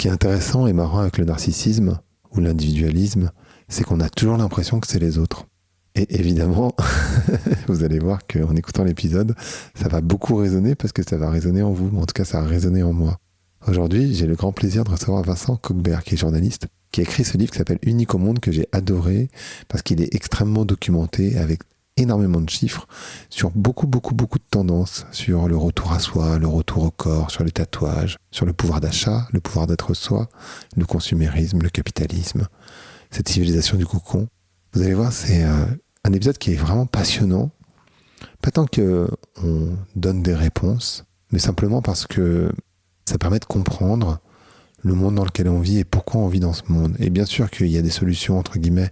qui est intéressant et marrant avec le narcissisme ou l'individualisme, c'est qu'on a toujours l'impression que c'est les autres. Et évidemment, vous allez voir qu'en écoutant l'épisode, ça va beaucoup résonner parce que ça va résonner en vous. En tout cas, ça a résonné en moi. Aujourd'hui, j'ai le grand plaisir de recevoir Vincent Coquebert, qui est journaliste, qui a écrit ce livre qui s'appelle Unique au monde, que j'ai adoré parce qu'il est extrêmement documenté avec énormément de chiffres sur beaucoup de tendances, sur le retour à soi, le retour au corps, sur les tatouages, sur le pouvoir d'achat, le pouvoir d'être soi, le consumérisme, le capitalisme, cette civilisation du cocon. Vous allez voir, c'est un épisode qui est vraiment passionnant, pas tant qu'on donne des réponses, mais simplement parce que ça permet de comprendre le monde dans lequel on vit et pourquoi on vit dans ce monde. Et bien sûr qu'il y a des solutions, entre guillemets,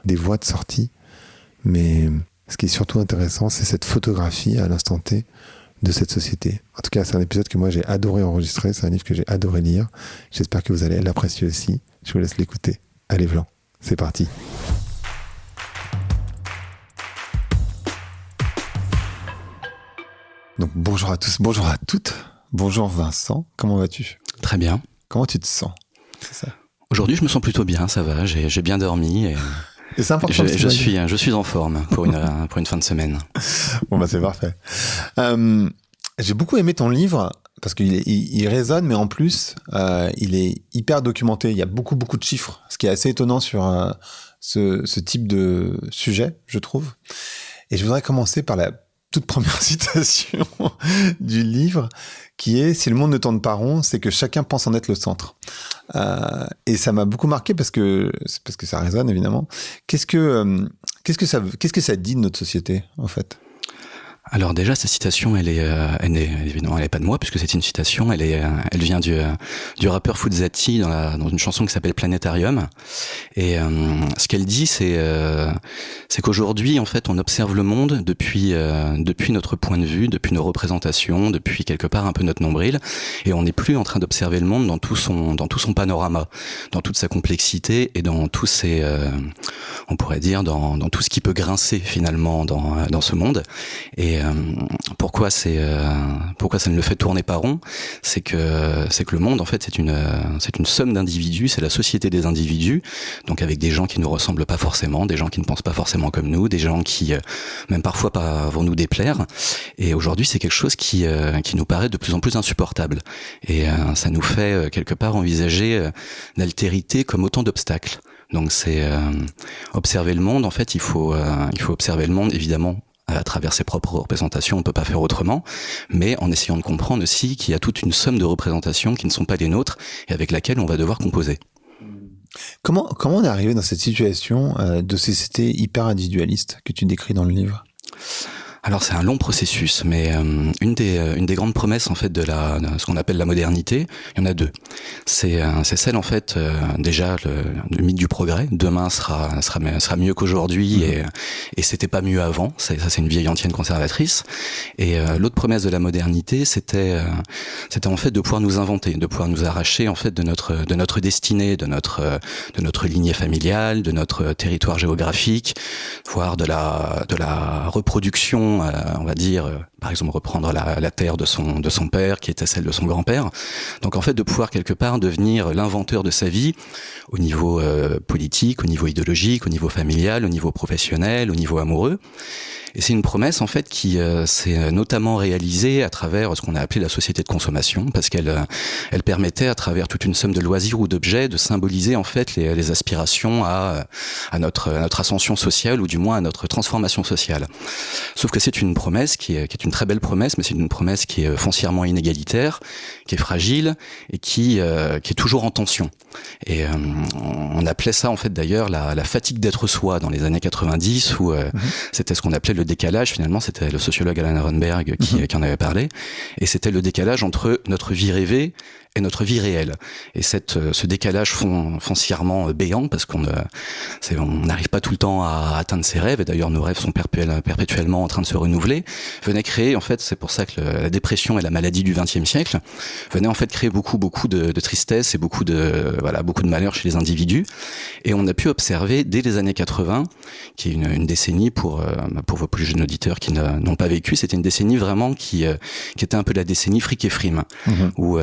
des voies de sortie, mais ce qui est surtout intéressant, c'est cette photographie à l'instant T de cette société. En tout cas, c'est un épisode que moi j'ai adoré enregistrer, c'est un livre que j'ai adoré lire. J'espère que vous allez l'apprécier aussi. Je vous laisse l'écouter. Allez, Vlan, c'est parti. Donc bonjour à tous, bonjour à toutes. Bonjour Vincent, comment vas-tu ? Très bien. Comment tu te sens ? C'est ça. Aujourd'hui, je me sens plutôt bien, ça va, j'ai bien dormi et c'est important. Je suis en forme pour une fin de semaine. Bon bah c'est parfait. J'ai beaucoup aimé ton livre parce qu'il résonne, mais en plus, il est hyper documenté. Il y a beaucoup de chiffres, ce qui est assez étonnant sur ce type de sujet, je trouve. Et je voudrais commencer par la toute première citation du livre, qui est « Si le monde ne tourne pas rond, c'est que chacun pense en être le centre ». Et ça m'a beaucoup marqué parce que ça résonne, évidemment. Qu'est-ce que ça dit de notre société, en fait ? Alors déjà, cette citation, évidemment, elle est pas de moi, puisque c'est une citation, elle vient du rappeur Fouzati dans une chanson qui s'appelle Planétarium. Et ce qu'elle dit, c'est qu'aujourd'hui, en fait, on observe le monde depuis notre point de vue, depuis nos représentations, depuis quelque part un peu notre nombril, et on n'est plus en train d'observer le monde dans tout son panorama, dans toute sa complexité et dans tous ses, on pourrait dire, dans tout ce qui peut grincer finalement dans ce monde. Et pourquoi ça ne le fait tourner pas rond, c'est que le monde en fait c'est une somme d'individus, c'est la société des individus, donc avec des gens qui nous ressemblent pas forcément, des gens qui ne pensent pas forcément comme nous, des gens qui même parfois vont nous déplaire. Et aujourd'hui c'est quelque chose qui nous paraît de plus en plus insupportable. Et ça nous fait quelque part envisager l'altérité comme autant d'obstacles. Donc c'est observer le monde. En fait, il faut observer le monde évidemment à travers ses propres représentations, on ne peut pas faire autrement, mais en essayant de comprendre aussi qu'il y a toute une somme de représentations qui ne sont pas les nôtres et avec laquelle on va devoir composer. Comment on est arrivé dans cette situation de société hyper individualiste que tu décris dans le livre ? Alors c'est un long processus, mais une des grandes promesses en fait de ce qu'on appelle la modernité, il y en a deux. C'est celle en fait déjà le mythe du progrès. Demain sera mieux qu'aujourd'hui et c'était pas mieux avant. Ça c'est une vieille antienne conservatrice. Et l'autre promesse de la modernité, c'était en fait de pouvoir nous inventer, de pouvoir nous arracher en fait de notre destinée, de notre lignée familiale, de notre territoire géographique, voire de la reproduction. On va dire, par exemple, reprendre la terre de son père, qui était celle de son grand-père. Donc, en fait, de pouvoir quelque part devenir l'inventeur de sa vie au niveau politique, au niveau idéologique, au niveau familial, au niveau professionnel, au niveau amoureux. Et c'est une promesse, en fait, qui s'est notamment réalisée à travers ce qu'on a appelé la société de consommation, parce qu'elle permettait, à travers toute une somme de loisirs ou d'objets, de symboliser, en fait, les aspirations à notre ascension sociale, ou du moins à notre transformation sociale. Sauf que c'est une promesse qui est une très belle promesse, mais c'est une promesse qui est foncièrement inégalitaire, qui est fragile, et qui est toujours en tension. Et on appelait ça, en fait, d'ailleurs, la fatigue d'être soi dans les années 90, où c'était ce qu'on appelait le décalage. Finalement, c'était le sociologue Alan Ehrenberg qui en avait parlé. Et c'était le décalage entre notre vie rêvée et notre vie réelle. Et ce décalage foncièrement béant, parce qu'on n'arrive pas tout le temps à atteindre ses rêves, et d'ailleurs nos rêves sont perpétuellement en train de se renouveler, venait créer, en fait, c'est pour ça que la dépression est la maladie du XXe siècle, venait en fait créer beaucoup de tristesse et beaucoup de malheur chez les individus. Et on a pu observer dès les années 80, qui est une décennie pour vos plus jeunes auditeurs qui n'ont pas vécu, c'était une décennie vraiment qui était un peu la décennie fric et frime, où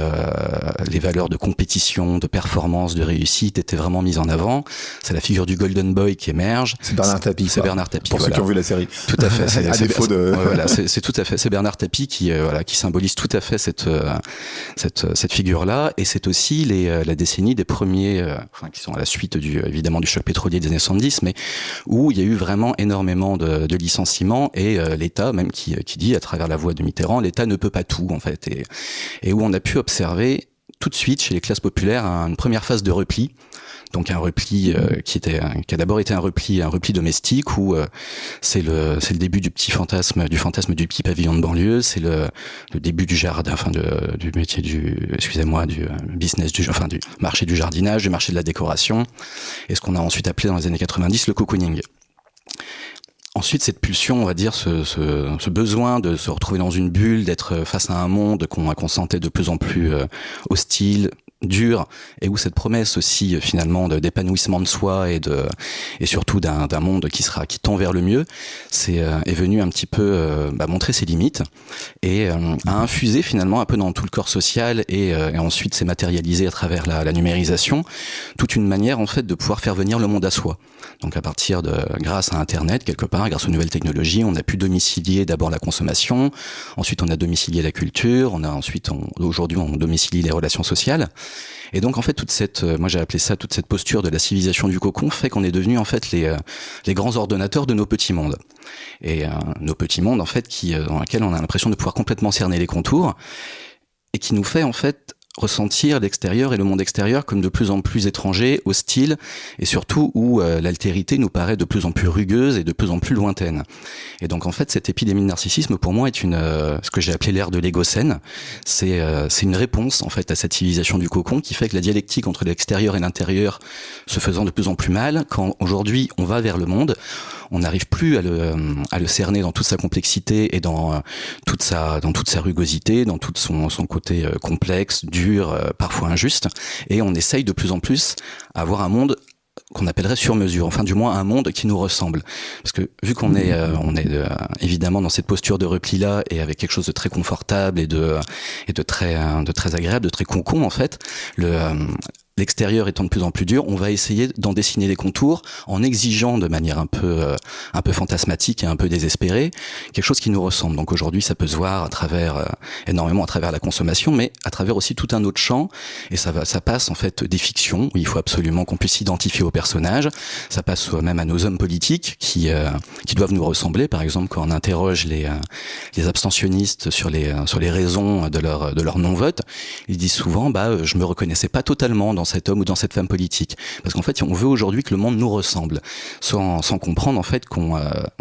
les valeurs de compétition, de performance, de réussite étaient vraiment mises en avant. C'est la figure du Golden Boy qui émerge. C'est Bernard Tapie. C'est Bernard Tapie. Pour ceux qui ont vu la série. Tout à fait. À défaut de. Voilà, c'est tout à fait. C'est Bernard Tapie qui symbolise tout à fait cette figure-là. Et c'est aussi la décennie des premiers, qui sont à la suite évidemment du choc pétrolier des années 70, mais où il y a eu vraiment énormément de licenciements et l'État même qui dit à travers la voix de Mitterrand, l'État ne peut pas tout en fait, et où on a pu observer tout de suite chez les classes populaires une première phase de repli. Donc un repli qui a d'abord été un repli domestique où c'est le début du fantasme du petit pavillon de banlieue, c'est le début du jardin, du métier du business du marché du jardinage, du marché de la décoration, et ce qu'on a ensuite appelé dans les années 90 le cocooning. Ensuite, cette pulsion, on va dire, ce besoin de se retrouver dans une bulle, d'être face à un monde qu'on sentait de plus en plus hostile, dur, et où cette promesse aussi finalement d'épanouissement de soi et surtout d'un monde qui tend vers le mieux, est venu un petit peu montrer ses limites et a infusé finalement un peu dans tout le corps social et ensuite s'est matérialisé à travers la numérisation toute une manière en fait de pouvoir faire venir le monde à soi. Donc grâce à Internet quelque part, grâce aux nouvelles technologies, on a pu domicilier d'abord la consommation, ensuite on a domicilié la culture, aujourd'hui on domicilie les relations sociales. Et donc en fait moi j'ai appelé ça toute cette posture de la civilisation du cocon fait qu'on est devenu en fait les grands ordonnateurs de nos petits mondes. Et nos petits mondes en fait dans lesquels on a l'impression de pouvoir complètement cerner les contours et qui nous fait en fait ressentir l'extérieur et le monde extérieur comme de plus en plus étranger, hostile, et surtout où l'altérité nous paraît de plus en plus rugueuse et de plus en plus lointaine. Et donc en fait cette épidémie de narcissisme pour moi est ce que j'ai appelé l'ère de l'égocène. C'est une réponse en fait à cette civilisation du cocon qui fait que la dialectique entre l'extérieur et l'intérieur se faisant de plus en plus mal, quand aujourd'hui on va vers le monde, on n'arrive plus à le cerner dans toute sa complexité et dans toute sa rugosité, dans tout son côté complexe, dur, parfois injuste, et on essaye de plus en plus à avoir un monde qu'on appellerait sur mesure, enfin du moins un monde qui nous ressemble. Parce que vu qu'on est évidemment dans cette posture de repli là et avec quelque chose de très confortable et de très agréable, de très concon en fait, l'extérieur étant de plus en plus dur, on va essayer d'en dessiner les contours en exigeant de manière un peu fantasmatique et un peu désespérée quelque chose qui nous ressemble. Donc aujourd'hui, ça peut se voir énormément à travers la consommation, mais à travers aussi tout un autre champ. Et ça passe en fait des fictions où il faut absolument qu'on puisse s'identifier aux personnages. Ça passe même à nos hommes politiques qui doivent nous ressembler. Par exemple, quand on interroge les abstentionnistes sur les raisons de leur non-vote, ils disent souvent je me reconnaissais pas totalement dans cet homme ou dans cette femme politique, parce qu'en fait on veut aujourd'hui que le monde nous ressemble, sans comprendre en fait qu'on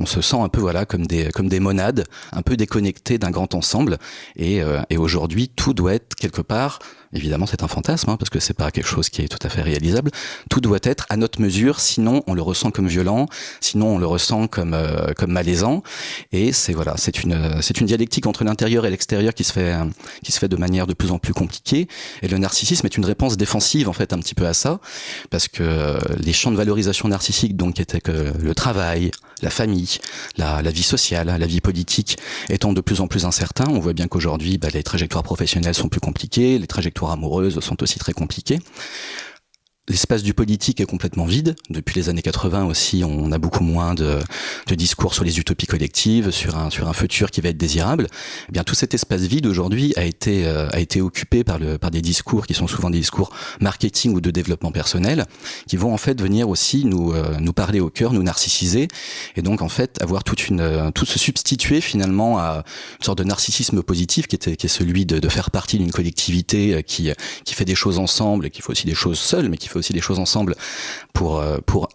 se sent un peu comme des monades, un peu déconnectés d'un grand ensemble, et aujourd'hui tout doit être quelque part. Évidemment, c'est un fantasme, parce que c'est pas quelque chose qui est tout à fait réalisable. Tout doit être à notre mesure, sinon on le ressent comme violent, sinon on le ressent comme malaisant. Et c'est une dialectique entre l'intérieur et l'extérieur qui se fait de manière de plus en plus compliquée. Et le narcissisme est une réponse défensive en fait un petit peu à ça, parce que les champs de valorisation narcissique, donc qui étaient que le travail, la famille, la vie sociale, la vie politique, étant de plus en plus incertains, on voit bien qu'aujourd'hui, les trajectoires professionnelles sont plus compliquées, les trajectoires amoureuses sont aussi très compliquées. L'espace du politique est complètement vide. Depuis les années 80 aussi, on a beaucoup moins de discours sur les utopies collectives, sur un futur qui va être désirable. Eh bien, tout cet espace vide aujourd'hui a été occupé par des discours qui sont souvent des discours marketing ou de développement personnel, qui vont en fait venir aussi nous parler au cœur, nous narcissiser, et donc en fait avoir tout se substituer finalement à une sorte de narcissisme positif qui est celui de faire partie d'une collectivité qui fait des choses ensemble, et qui fait aussi des choses seule, mais qui fait aussi des choses ensemble pour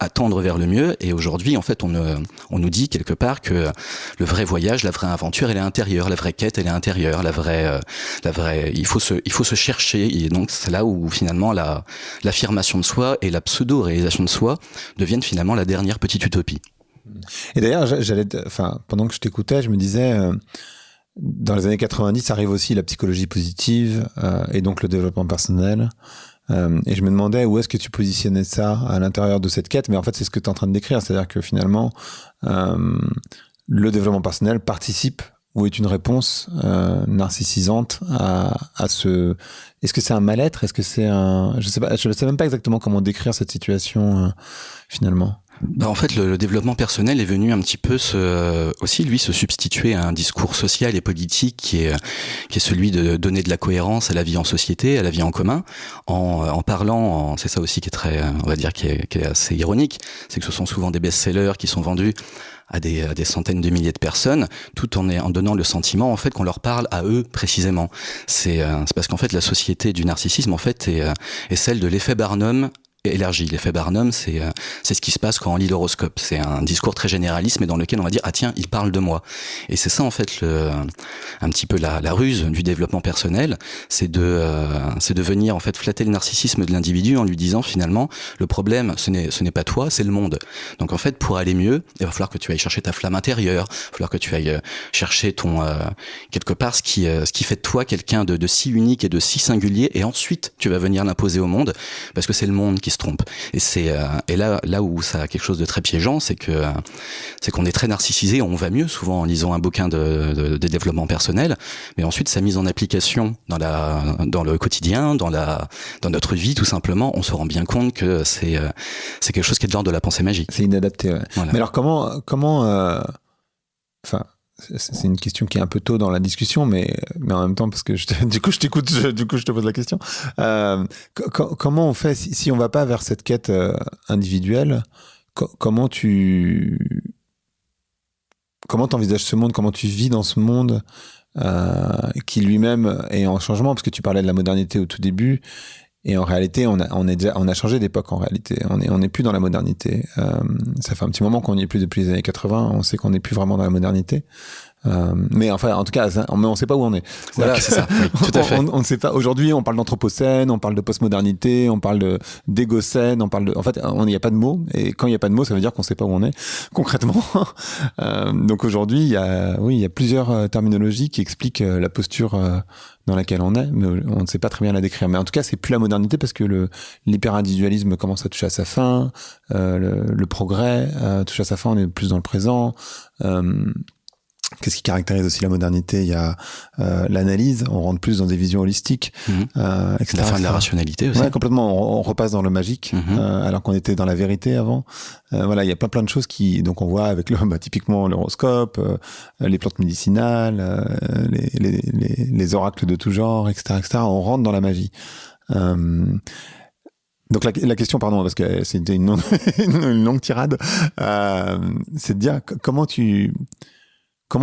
attendre vers le mieux. Et aujourd'hui, en fait, on nous dit quelque part que le vrai voyage, la vraie aventure, elle est intérieure, la vraie quête, elle est intérieure, il faut se chercher. Et donc, c'est là où finalement l'affirmation de soi et la pseudo-réalisation de soi deviennent finalement la dernière petite utopie. Et d'ailleurs, pendant que je t'écoutais, je me disais, dans les années 90 arrive aussi la psychologie positive et donc le développement personnel. Et je me demandais où est-ce que tu positionnais ça à l'intérieur de cette quête, mais en fait c'est ce que tu es en train de décrire, c'est-à-dire que finalement le développement personnel participe ou est une réponse narcissisante à ce... Est-ce que c'est un mal-être? Est-ce que c'est un... Je sais même pas exactement comment décrire cette situation finalement. En fait, le développement personnel est venu un petit peu aussi lui se substituer à un discours social et politique qui est celui de donner de la cohérence à la vie en société, à la vie en commun, en parlant, c'est ça aussi qui est très, on va dire, qui est assez ironique, c'est que ce sont souvent des best-sellers qui sont vendus à des centaines de milliers de personnes, tout en donnant le sentiment en fait qu'on leur parle à eux précisément. C'est parce qu'en fait la société du narcissisme en fait est celle de l'effet Barnum élargi. L'effet Barnum, c'est ce qui se passe quand on lit l'horoscope. C'est un discours très généraliste, mais dans lequel on va dire ah tiens, il parle de moi. Et c'est ça en fait un petit peu la ruse du développement personnel, c'est de venir en fait flatter le narcissisme de l'individu en lui disant finalement le problème ce n'est pas toi, c'est le monde. Donc en fait pour aller mieux, il va falloir que tu ailles chercher ta flamme intérieure, il va falloir que tu ailles chercher ton quelque part ce qui fait de toi quelqu'un de si unique et de si singulier, et ensuite tu vas venir l'imposer au monde parce que c'est le monde qui se trompe. Et c'est là où ça a quelque chose de très piégeant, c'est qu'on est très narcissisé, on va mieux souvent en lisant un bouquin de développement personnel, mais ensuite sa mise en application dans le quotidien, dans notre vie tout simplement, on se rend bien compte que c'est quelque chose qui est de l'ordre de la pensée magique. C'est inadapté. Ouais. Voilà. Mais alors comment c'est une question qui est un peu tôt dans la discussion, mais en même temps, parce que du coup, je t'écoute, du coup, je te pose la question. Comment on fait, si on va pas vers cette quête individuelle, comment t'envisages ce monde, comment tu vis dans ce monde qui lui-même est en changement, parce que tu parlais de la modernité au tout début, et en réalité, on a changé d'époque en réalité. On n'est plus dans la modernité. Ça fait un petit moment qu'on n'y est plus depuis les années 80. On sait qu'on n'est plus vraiment dans la modernité. Mais enfin, en tout cas, on sait pas où on est. Voilà, c'est ça. Oui, tout à fait. On ne sait pas. Aujourd'hui, on parle d'anthropocène, on parle de postmodernité, on parle d'égocène, en fait, il n'y a pas de mots. Et quand il n'y a pas de mots, ça veut dire qu'on ne sait pas où on est concrètement. Donc aujourd'hui, il y a plusieurs terminologies qui expliquent la posture dans laquelle on est, mais on ne sait pas très bien la décrire. Mais en tout cas, c'est plus la modernité parce que l'hyper-individualisme commence à toucher à sa fin, le progrès touche à sa fin, on est plus dans le présent. Qu'est-ce qui caractérise aussi la modernité? Il y a l'analyse, on rentre plus dans des visions holistiques, etc. La fin de la rationalité aussi. Ouais, complètement. On repasse dans le magique, alors qu'on était dans la vérité avant. Voilà, il y a plein de choses donc on voit avec typiquement l'horoscope, les plantes médicinales, les oracles de tout genre, etc., etc. On rentre dans la magie. Donc la question, pardon, parce que c'était une longue tirade, c'est de dire comment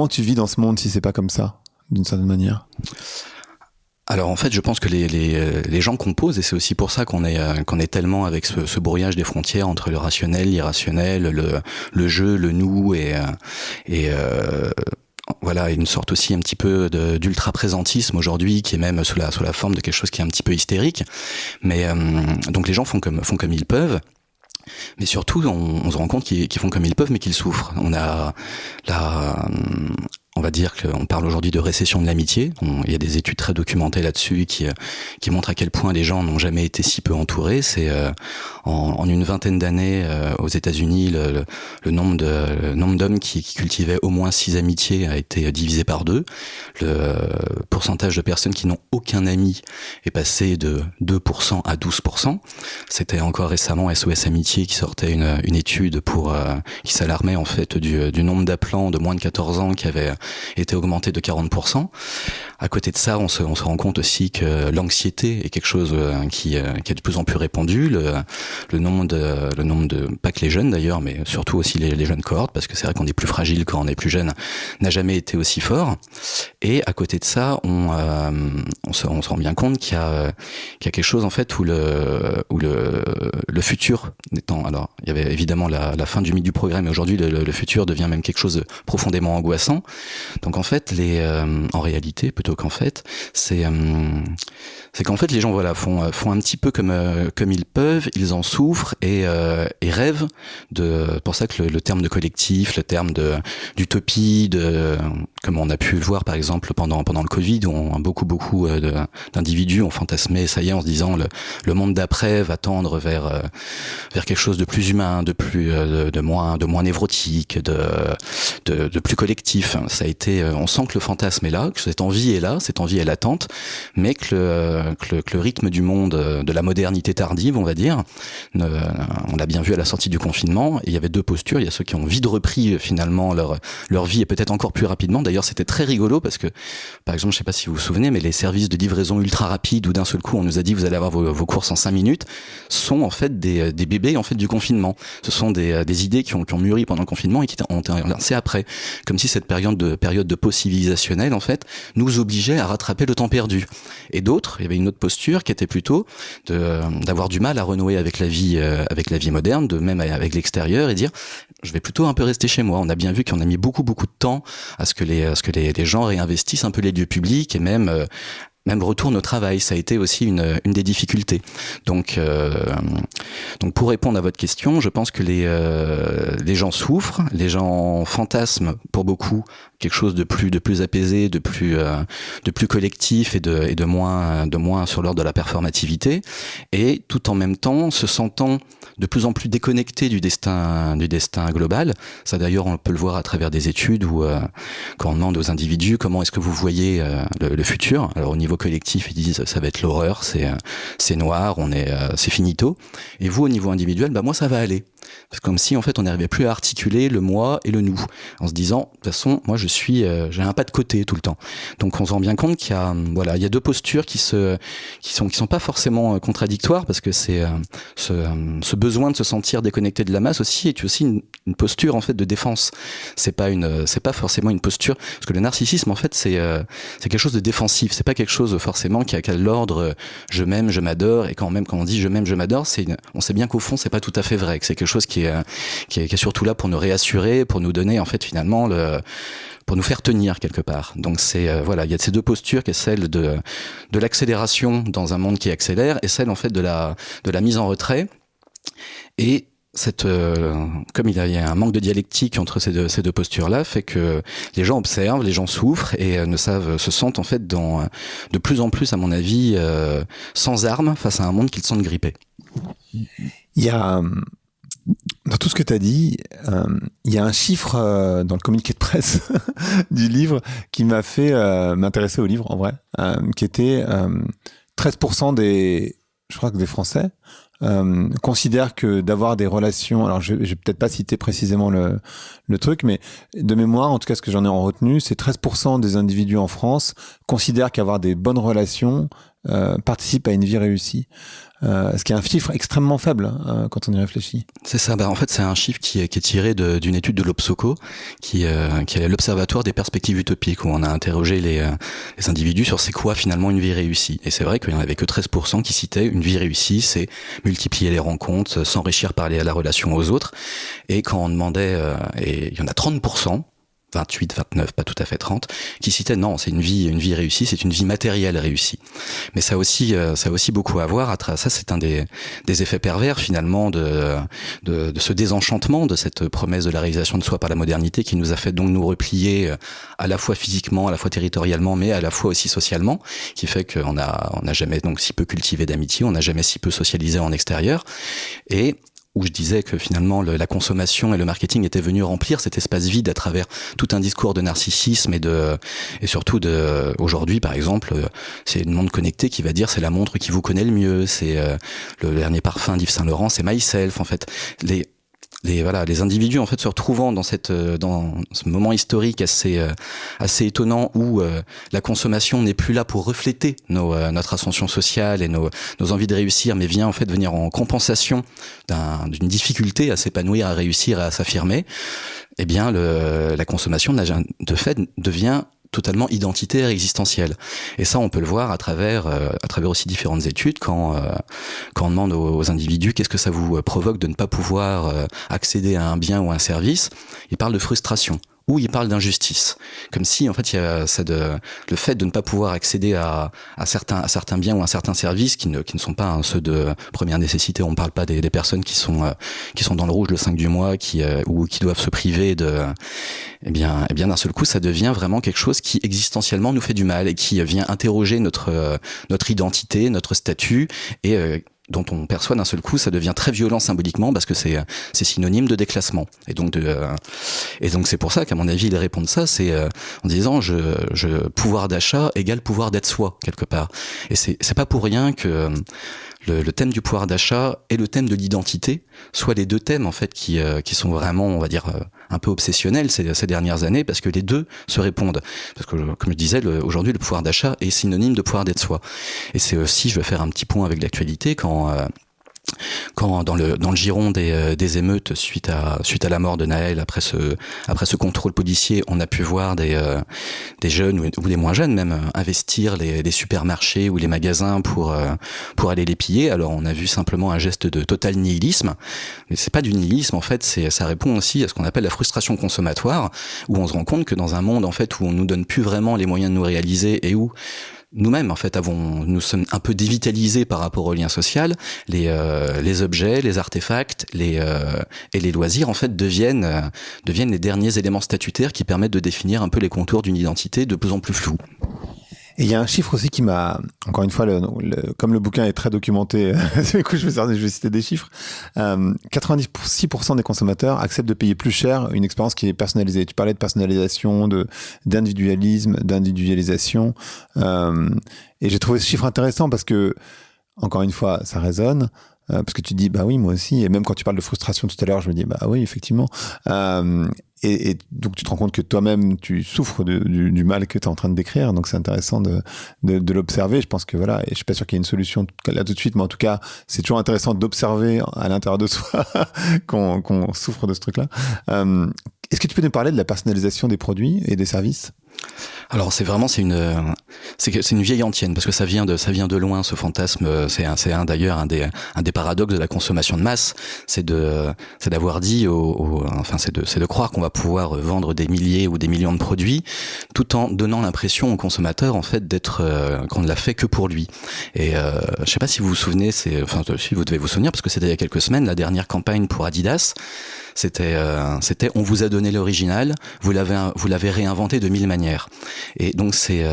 tu vis dans ce monde si c'est pas comme ça, d'une certaine manière? Alors en fait, je pense que les gens composent, et c'est aussi pour ça qu'on est tellement avec ce brouillage des frontières entre le rationnel, l'irrationnel, le jeu, le nous, et voilà, une sorte aussi un petit peu d'ultra-présentisme aujourd'hui, qui est même sous la forme de quelque chose qui est un petit peu hystérique. Mais donc les gens font comme ils peuvent. Mais surtout, on se rend compte qu'ils font comme ils peuvent, mais qu'ils souffrent. On va dire qu'on parle aujourd'hui de récession de l'amitié. Il y a des études très documentées là-dessus qui montrent à quel point les gens n'ont jamais été si peu entourés. C'est en une vingtaine d'années aux États-Unis, le nombre d'hommes qui cultivaient au moins 6 amitiés a été divisé par 2. Le pourcentage de personnes qui n'ont aucun ami est passé de 2% à 12%. C'était encore récemment SOS Amitié qui sortait une étude qui s'alarmait en fait du nombre d'appelants de moins de 14 ans qui avaient été augmenté de 40%. À côté de ça, on se rend compte aussi que l'anxiété est quelque chose qui est de plus en plus répandu. Le nombre de pas que les jeunes d'ailleurs, mais surtout aussi les jeunes cohortes, parce que c'est vrai qu'on est plus fragile quand on est plus jeune, n'a jamais été aussi fort. Et à côté de ça, on se rend bien compte qu'il y a quelque chose en fait où le futur étant, alors il y avait évidemment la fin du mythe du progrès, mais aujourd'hui le futur devient même quelque chose de profondément angoissant. Donc en fait en réalité plutôt qu'en fait, c'est qu'en fait les gens font un petit peu comme ils peuvent, ils en souffrent et rêvent pour ça que le terme de collectif, le terme d'utopie, comme on a pu le voir par exemple pendant le Covid, où beaucoup d'individus ont fantasmé, ça y est, en se disant le monde d'après va tendre vers quelque chose de plus humain, de moins névrotique, de plus collectif. Ça a été, on sent que le fantasme est là, que cette envie est là, cette envie est latente, mais que le rythme du monde, de la modernité tardive, on va dire, on l'a bien vu à la sortie du confinement, et il y avait deux postures. Il y a ceux qui ont vite repris finalement leur vie, et peut-être encore plus rapidement. D'ailleurs, c'était très rigolo parce que, par exemple, je sais pas si vous vous souvenez, mais les services de livraison ultra rapide, où d'un seul coup on nous a dit vous allez avoir vos courses en 5 minutes, sont en fait des bébés en fait du confinement. Ce sont des idées qui ont mûri pendant le confinement et qui ont été lancées après, comme si cette période de post-civilisationnelle en fait nous obligeait à rattraper le temps perdu. Et d'autres, il y avait une autre posture qui était plutôt d'avoir du mal à renouer avec la vie moderne, de même avec l'extérieur, et dire je vais plutôt un peu rester chez moi. On a bien vu qu'on a mis beaucoup de temps à ce que les gens réinvestissent un peu les lieux publics et même retourne au travail. Ça a été aussi une des difficultés. Donc pour répondre à votre question, je pense que les gens souffrent, les gens fantasment pour beaucoup quelque chose de plus apaisé, de plus collectif et de moins sur l'ordre de la performativité, et tout en même temps se sentant de plus en plus déconnecté du destin global. Ça d'ailleurs on peut le voir à travers des études où quand on demande aux individus comment est-ce que vous voyez le futur, alors au niveau collectif ils disent ça va être l'horreur, c'est noir, c'est finito, et vous au niveau individuel moi ça va aller. C'est comme si en fait on n'arrivait plus à articuler le moi et le nous, en se disant de toute façon moi j'ai un pas de côté tout le temps. Donc on se rend bien compte qu'il y a deux postures qui sont pas forcément contradictoires, parce que c'est ce besoin de se sentir déconnecté de la masse aussi est aussi une posture en fait de défense. C'est pas forcément une posture, parce que le narcissisme en fait c'est quelque chose de défensif, c'est pas quelque chose forcément qui a l'ordre je m'aime, je m'adore, et quand on dit je m'aime, je m'adore, on sait bien qu'au fond c'est pas tout à fait vrai, que c'est quelque chose qui est surtout là pour nous réassurer, pour nous donner en fait finalement pour nous faire tenir quelque part. Donc il y a ces deux postures, qui est celle de l'accélération dans un monde qui accélère, et celle en fait de la mise en retrait. Et comme il y a un manque de dialectique entre ces deux postures-là, fait que les gens observent, les gens souffrent et se sentent en fait de plus en plus, à mon avis, sans armes face à un monde qu'ils sentent grippé. Il y a dans tout ce que tu as dit, il y a un chiffre dans le communiqué de presse du livre qui m'a fait m'intéresser au livre en vrai, qui était 13% des Français considèrent que d'avoir des relations, alors je vais peut-être pas citer précisément le truc, mais de mémoire, en tout cas ce que j'en ai en retenu, c'est 13% des individus en France considèrent qu'avoir des bonnes relations participe à une vie réussie. Ce qui est un chiffre extrêmement faible quand on y réfléchit. C'est ça. En fait, c'est un chiffre qui est tiré d'une étude de l'Obsoco, qui est l'Observatoire des perspectives utopiques, où on a interrogé les individus sur c'est quoi finalement une vie réussie. Et c'est vrai qu'il n'y en avait que 13% qui citaient une vie réussie, c'est multiplier les rencontres, s'enrichir par la relation aux autres. Et quand on demandait, et il y en a 30%, 28, 29, pas tout à fait 30, qui citaient non, c'est une vie réussie, c'est une vie matérielle réussie. Mais ça a aussi beaucoup à voir. Ça, c'est un des effets pervers finalement de ce désenchantement de cette promesse de la réalisation de soi par la modernité, qui nous a fait donc nous replier à la fois physiquement, à la fois territorialement, mais à la fois aussi socialement, qui fait qu'on n'a jamais donc si peu cultivé d'amitié, on n'a jamais si peu socialisé en extérieur, et où je disais que finalement la consommation et le marketing étaient venus remplir cet espace vide à travers tout un discours de narcissisme et surtout aujourd'hui par exemple, c'est le monde connecté qui va dire c'est la montre qui vous connaît le mieux, c'est le dernier parfum d'Yves Saint Laurent, c'est Myself. En fait, les individus en fait se retrouvant dans ce moment historique assez étonnant où la consommation n'est plus là pour refléter notre ascension sociale et nos envies de réussir, mais vient en fait venir en compensation d'une difficulté à s'épanouir, à réussir, à s'affirmer. Eh bien la consommation de fait devient totalement identitaire et existentielle. Et ça, on peut le voir à travers aussi différentes études quand on demande aux individus qu'est-ce que ça vous provoque de ne pas pouvoir accéder à un bien ou un service. Ils parlent de frustration. où il parle d'injustice, comme si en fait il y a le fait de ne pas pouvoir accéder à certains biens ou à certains services qui ne sont pas ceux de première nécessité. On ne parle pas des personnes qui sont dans le rouge le 5 du mois, ou qui doivent se priver de eh bien d'un seul coup ça devient vraiment quelque chose qui existentiellement nous fait du mal et qui vient interroger notre identité, notre statut, et dont on perçoit d'un seul coup, ça devient très violent symboliquement parce que c'est synonyme de déclassement. Et donc c'est pour ça qu'à mon avis, ils répondent ça, c'est en disant pouvoir d'achat égale pouvoir d'être soi quelque part. Et c'est pas pour rien que le thème du pouvoir d'achat et le thème de l'identité soient les deux thèmes en fait qui sont vraiment, on va dire, un peu obsessionnels ces dernières années, parce que les deux se répondent. Parce que, comme je disais, aujourd'hui le pouvoir d'achat est synonyme de pouvoir d'être soi. Et c'est aussi, je vais faire un petit point avec l'actualité, quand dans le giron des émeutes suite à la mort de Naël, après ce contrôle policier, on a pu voir des jeunes ou des moins jeunes même investir les supermarchés ou les magasins pour aller les piller. Alors on a vu simplement un geste de total nihilisme, mais c'est pas du nihilisme en fait, ça répond aussi à ce qu'on appelle la frustration consommatoire, où on se rend compte que dans un monde en fait où on nous donne plus vraiment les moyens de nous réaliser et où nous-mêmes, en fait, nous sommes un peu dévitalisés par rapport au lien social. Les objets, les artefacts, et les loisirs, en fait, deviennent les derniers éléments statutaires qui permettent de définir un peu les contours d'une identité de plus en plus floue. Et il y a un chiffre aussi qui m'a, encore une fois, comme le bouquin est très documenté, du coup, je vais citer des chiffres. 96% des consommateurs acceptent de payer plus cher une expérience qui est personnalisée. Tu parlais de personnalisation, d'individualisme, d'individualisation. Et j'ai trouvé ce chiffre intéressant parce que, encore une fois, ça résonne. Parce que tu te dis, bah oui, moi aussi. Et même quand tu parles de frustration tout à l'heure, je me dis, bah oui, effectivement. Et donc tu te rends compte que toi-même tu souffres du mal que tu es en train de décrire, donc c'est intéressant de l'observer. Je pense que voilà, et je suis pas sûr qu'il y ait une solution là tout de suite, mais en tout cas c'est toujours intéressant d'observer à l'intérieur de soi qu'on souffre de ce truc-là. Est-ce que tu peux nous parler de la personnalisation des produits et des services ? Alors c'est une vieille antienne, parce que ça vient de loin, ce fantasme. C'est d'ailleurs un des paradoxes de la consommation de masse, c'est d'avoir dit c'est de croire qu'on va pouvoir vendre des milliers ou des millions de produits tout en donnant l'impression au consommateur en fait qu'on ne l'a fait que pour lui. Et je sais pas si vous vous souvenez, si vous devez vous souvenir, parce que c'était il y a quelques semaines, la dernière campagne pour Adidas. C'était on vous a donné l'original, vous l'avez réinventé de 1000 manières. Et donc c'est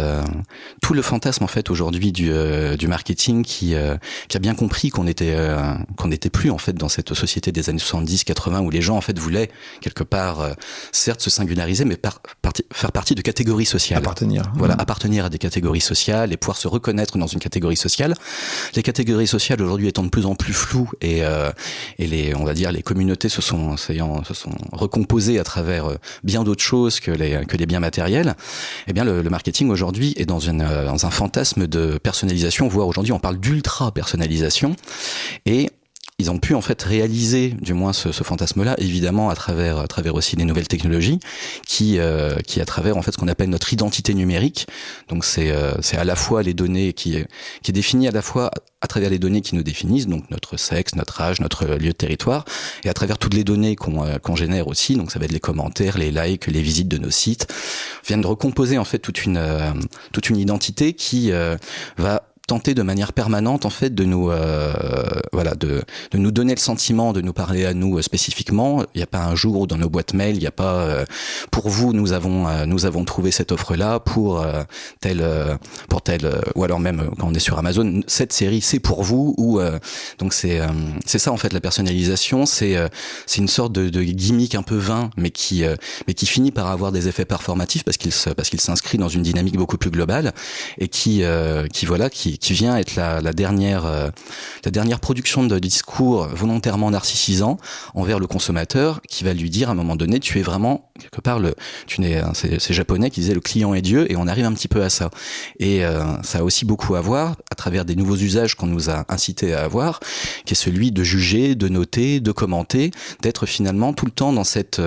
tout le fantasme en fait aujourd'hui du marketing qui a bien compris qu'on n'était plus en fait dans cette société des années 70-80 où les gens en fait voulaient quelque part certes se singulariser, mais faire partie de catégories sociales. Appartenir. Voilà, appartenir à des catégories sociales et pouvoir se reconnaître dans une catégorie sociale. Les catégories sociales aujourd'hui étant de plus en plus floues et on va dire les communautés se sont recomposées à travers bien d'autres choses que les biens matériels. Eh bien le marketing aujourd'hui est dans un fantasme de personnalisation, voire aujourd'hui on parle d'ultra personnalisation, et ils ont pu en fait réaliser du moins ce fantasme-là, évidemment à travers aussi les nouvelles technologies qui à travers en fait ce qu'on appelle notre identité numérique. Donc c'est à la fois les données qui est définie à la fois à travers les données qui nous définissent, donc notre sexe, notre âge, notre lieu de territoire, et à travers toutes les données qu'on génère aussi, donc ça va être les commentaires, les likes, les visites de nos sites, viennent de recomposer en fait toute une identité qui va tenter de manière permanente en fait de nous de nous donner le sentiment de nous parler à nous spécifiquement. Il n'y a pas un jour où dans nos boîtes mail il n'y a pas pour vous nous avons trouvé cette offre là pour telle ou alors même quand on est sur Amazon, cette série c'est pour vous, ou donc c'est ça en fait la personnalisation, c'est une sorte de gimmick un peu vain mais qui finit par avoir des effets performatifs parce qu'il s'inscrit dans une dynamique beaucoup plus globale et qui vient être la dernière production de discours volontairement narcissisant envers le consommateur, qui va lui dire à un moment donné, tu es vraiment quelque part c'est japonais qui disait le client est Dieu, et on arrive un petit peu à ça. Et ça a aussi beaucoup à voir à travers des nouveaux usages qu'on nous a incités à avoir, qui est celui de juger, de noter, de commenter, d'être finalement tout le temps dans cette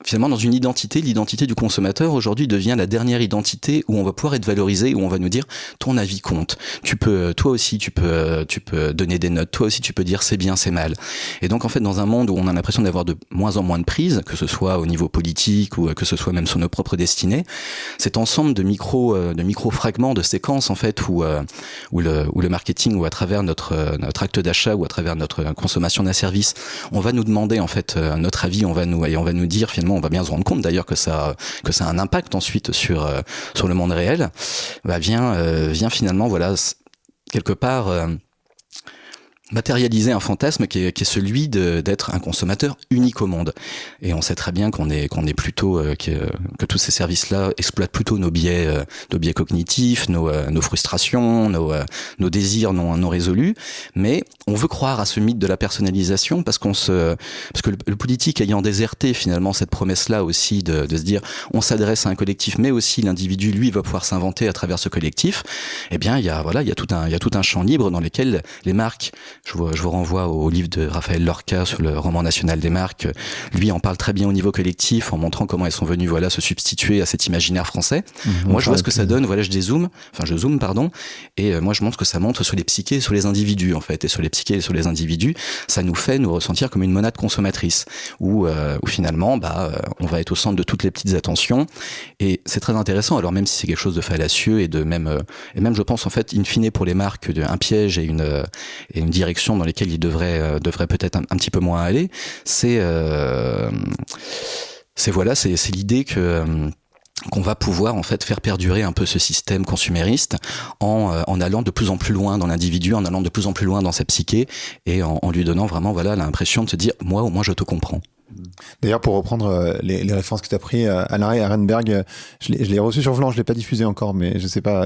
finalement, dans une identité, l'identité du consommateur aujourd'hui devient la dernière identité où on va pouvoir être valorisé, où on va nous dire ton avis compte. Toi aussi, tu peux donner des notes. Toi aussi, tu peux dire c'est bien, c'est mal. Et donc, en fait, dans un monde où on a l'impression d'avoir de moins en moins de prise, que ce soit au niveau politique ou que ce soit même sur nos propres destinées, cet ensemble de micro fragments, de séquences, en fait, où le marketing, ou à travers notre acte d'achat, ou à travers notre consommation d'un service, on va nous demander, en fait, notre avis, on va nous dire finalement, on va bien se rendre compte d'ailleurs que ça a un impact ensuite sur le monde réel, vient finalement, voilà, quelque part matérialiser un fantasme qui est celui d'être un consommateur unique au monde. Et on sait très bien qu'on est plutôt que tous ces services-là exploitent plutôt nos biais cognitifs, nos frustrations, nos désirs non résolus. Mais on veut croire à ce mythe de la personnalisation parce que le politique ayant déserté finalement cette promesse-là aussi de se dire on s'adresse à un collectif, mais aussi l'individu lui va pouvoir s'inventer à travers ce collectif. Eh bien il y a tout un champ libre dans lequel les marques. Je vous renvoie au livre de Raphaël Lorca sur le roman national des marques. Lui en parle très bien au niveau collectif en montrant comment elles sont venues se substituer à cet imaginaire français. Moi je vois ce que ça donne, je zoome, et moi je montre que ça montre sur les psychés, sur les individus en fait, et sur les psychés et sur les individus, ça nous fait nous ressentir comme une monade consommatrice où finalement on va être au centre de toutes les petites attentions, et c'est très intéressant. Alors même si c'est quelque chose de fallacieux et même je pense en fait in fine pour les marques un piège et une direction dans lesquelles ils devraient peut-être un petit peu moins aller, c'est l'idée qu'on va pouvoir en fait faire perdurer un peu ce système consumériste en allant de plus en plus loin dans l'individu, en allant de plus en plus loin dans sa psyché, et en lui donnant vraiment l'impression de se dire moi au moins je te comprends. D'ailleurs, pour reprendre les références que tu as pris, Hannah Arenberg, je l'ai reçu sur Vlan, je l'ai pas diffusé encore, mais je sais pas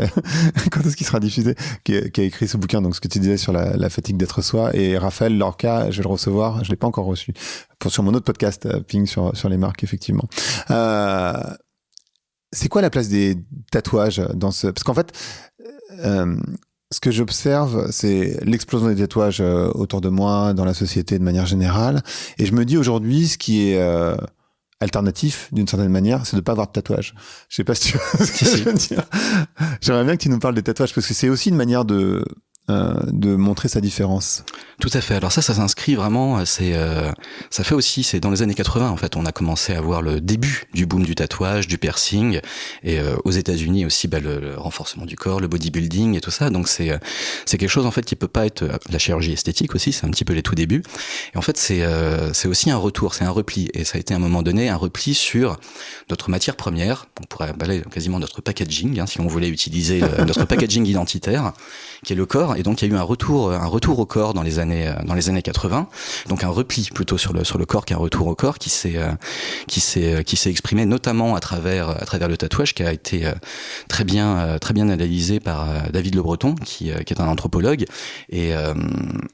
quand est-ce qu'il sera diffusé, qui a écrit ce bouquin, donc ce que tu disais sur la fatigue d'être soi. Et Raphaël Lorca, je vais le recevoir, je l'ai pas encore reçu, sur mon autre podcast, Ping, sur les marques, effectivement. C'est quoi la place des tatouages dans ce... Parce qu'en fait... ce que j'observe, c'est l'explosion des tatouages autour de moi, dans la société de manière générale. Et je me dis aujourd'hui, ce qui est alternatif, d'une certaine manière, c'est de ne pas avoir de tatouage. Je sais pas si tu vois ce que je veux dire. J'aimerais bien que tu nous parles des tatouages, parce que c'est aussi une manière de montrer sa différence. Tout à fait. Alors ça s'inscrit vraiment, ça fait aussi, c'est dans les années 80 en fait, on a commencé à voir le début du boom du tatouage, du piercing, et aux États-Unis aussi le renforcement du corps, le bodybuilding et tout ça. Donc c'est quelque chose en fait qui peut pas être la chirurgie esthétique aussi, c'est un petit peu les tout débuts. Et en fait c'est aussi un retour, c'est un repli, et ça a été à un moment donné un repli sur notre matière première, on pourrait quasiment notre packaging, si on voulait utiliser notre packaging identitaire, qui est le corps. Et donc il y a eu un retour au corps dans les années 80, donc un repli plutôt sur le corps qu'un retour au corps qui s'est exprimé notamment à travers le tatouage, qui a été très bien analysé par David Le Breton, qui est un anthropologue, et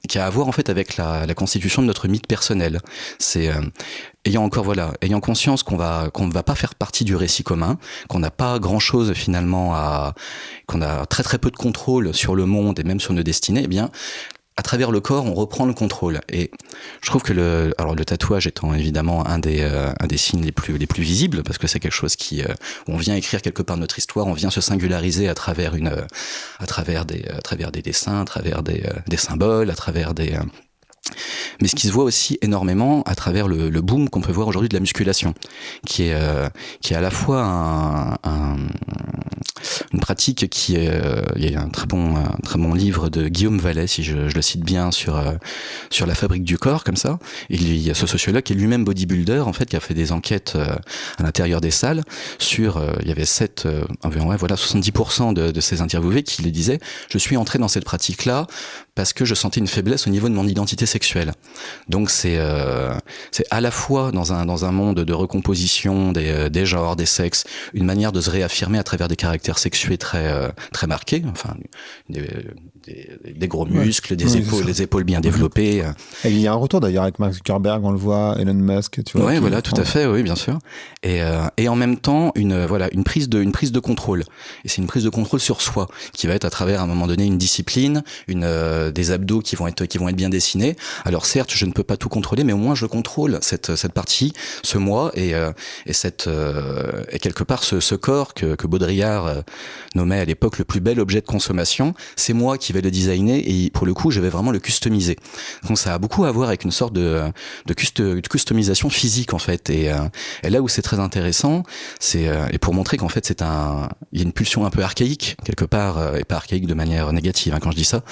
qui a à voir en fait avec la constitution de notre mythe personnel. C'est ayant conscience qu'on ne va pas faire partie du récit commun, qu'on n'a pas grand chose finalement qu'on a très très peu de contrôle sur le monde et même sur nos destinées, eh bien, à travers le corps, on reprend le contrôle. Et je trouve que le tatouage étant évidemment un des signes les plus visibles, parce que c'est quelque chose où on vient écrire quelque part notre histoire, on vient se singulariser à travers des dessins, à travers des symboles, à travers mais ce qui se voit aussi énormément à travers le boom qu'on peut voir aujourd'hui de la musculation, qui est à la fois une pratique il y a un très bon livre de Guillaume Vallet, si je le cite bien, sur la fabrique du corps, comme ça. Il y a ce sociologue qui est lui-même bodybuilder, en fait, qui a fait des enquêtes à l'intérieur des salles il y avait 70% de ces interviewés qui le disaient: je suis entré dans cette pratique-là parce que je sentais une faiblesse au niveau de mon identité sexuelle. Donc c'est à la fois dans un monde de recomposition des genres, des sexes, une manière de se réaffirmer à travers des caractères sexués très très marqués, enfin des gros muscles, les épaules bien développées. Et il y a un retour d'ailleurs avec Mark Zuckerberg, on le voit, Elon Musk, tu vois. Ouais, voilà, tout à fait, oui, bien sûr. Et en même temps, une prise de contrôle. Et c'est une prise de contrôle sur soi, qui va être à travers, à un moment donné, une discipline, des abdos qui vont être bien dessinés. Alors certes, je ne peux pas tout contrôler, mais au moins je contrôle cette partie, ce moi, et quelque part ce corps que Baudrillard nommait à l'époque le plus bel objet de consommation. C'est moi qui vais le designer, et pour le coup, je vais vraiment le customiser. Donc ça a beaucoup à voir avec une sorte de customisation physique en fait. Et là où c'est très intéressant, c'est et pour montrer qu'en fait il y a une pulsion un peu archaïque quelque part, et pas archaïque de manière négative, hein, quand je dis ça,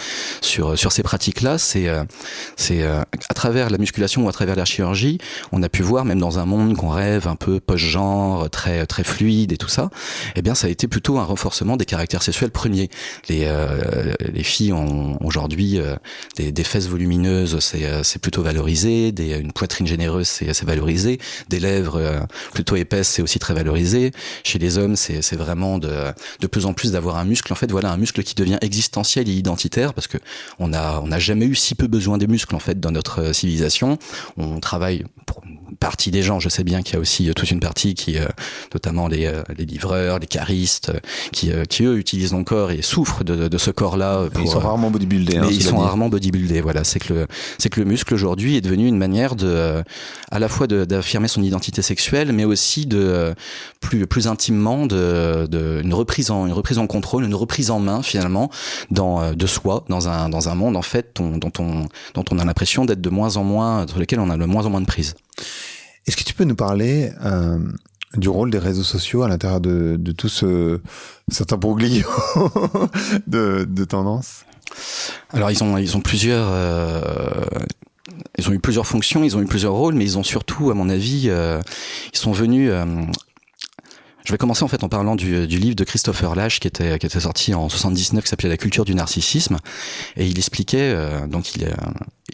sur ces pratiques-là, c'est à travers la musculation ou à travers la chirurgie, on a pu voir, même dans un monde qu'on rêve un peu post-genre, très très fluide et tout ça, eh bien ça a été plutôt un renforcement des caractères sexuels premiers. Les filles ont aujourd'hui des fesses volumineuses, c'est plutôt valorisé, une poitrine généreuse, c'est valorisé, des lèvres plutôt épaisses, c'est aussi très valorisé. Chez les hommes, c'est vraiment de plus en plus d'avoir un muscle, en fait, voilà, un muscle qui devient existentiel et identitaire, parce que on n'a jamais eu si peu besoin des muscles en fait dans notre civilisation. On travaille pour une partie des gens, je sais bien qu'il y a aussi toute une partie qui notamment les livreurs, les caristes, qui eux utilisent leur corps et souffrent de ce corps-là. Ils sont rarement bodybuildés. Mais ils sont rarement bodybuildés. Voilà, c'est que le muscle aujourd'hui est devenu une manière à la fois d'affirmer son identité sexuelle, mais aussi plus intimement une reprise en contrôle, une reprise en main finalement de soi dans un monde en fait dont on a l'impression d'être de moins en moins, sur lequel on a de moins en moins de prise. Est-ce que tu peux nous parler du rôle des réseaux sociaux à l'intérieur de tout cet imbroglio de tendances? Alors ils ont plusieurs ils ont eu plusieurs fonctions, ils ont eu plusieurs rôles, mais ils ont surtout, à mon avis, ils sont venus. Je vais commencer en fait en parlant du livre de Christopher Lasch qui était sorti en 79, qui s'appelait La culture du narcissisme, et il expliquait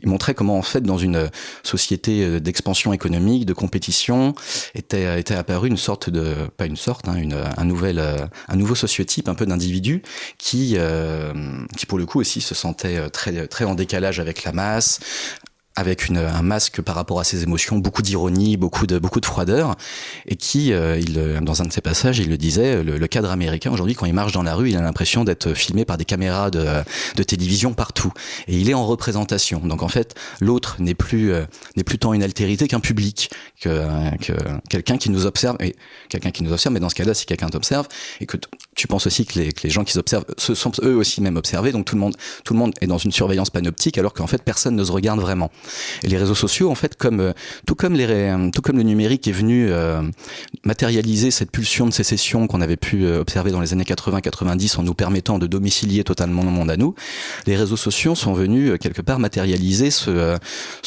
il montrait comment en fait dans une société d'expansion économique, de compétition, était apparu une sorte un nouveau sociotype un peu d'individu qui pour le coup aussi se sentait très très en décalage avec la masse, avec un masque par rapport à ses émotions, beaucoup d'ironie, beaucoup de froideur, et qui, dans un de ses passages, il le disait, le cadre américain aujourd'hui, quand il marche dans la rue, il a l'impression d'être filmé par des caméras de télévision partout, et il est en représentation. Donc en fait, l'autre n'est plus tant une altérité qu'un public, que quelqu'un qui nous observe, mais dans ce cas-là, si quelqu'un t'observe, et que tu penses aussi que les gens qui s'observent se sont eux aussi même observés, donc tout le monde est dans une surveillance panoptique, alors qu'en fait personne ne se regarde vraiment. Et les réseaux sociaux, en fait, tout comme le numérique est venu matérialiser cette pulsion de sécession qu'on avait pu observer dans les années 80-90 en nous permettant de domicilier totalement le monde à nous, les réseaux sociaux sont venus quelque part matérialiser ce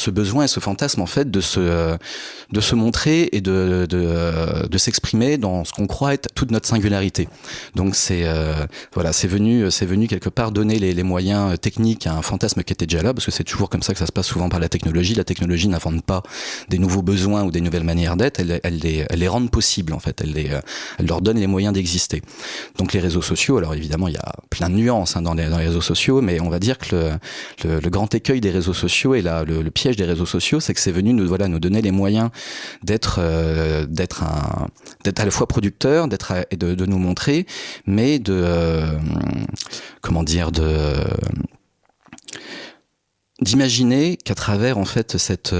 besoin et ce fantasme en fait de se montrer et de s'exprimer dans ce qu'on croit être toute notre singularité. Donc c'est venu quelque part donner les moyens techniques à un fantasme qui était déjà là, parce que c'est toujours comme ça que ça se passe souvent par la technologie. La technologie n'invente pas des nouveaux besoins ou des nouvelles manières d'être, elle les rend possibles en fait, elle leur donne les moyens d'exister. Donc les réseaux sociaux, alors évidemment il y a plein de nuances dans les réseaux sociaux, mais on va dire que le grand écueil des réseaux sociaux et le piège des réseaux sociaux, c'est que c'est venu nous donner les moyens d'être à la fois producteur, et de nous montrer, mais d'imaginer qu'à travers en fait cette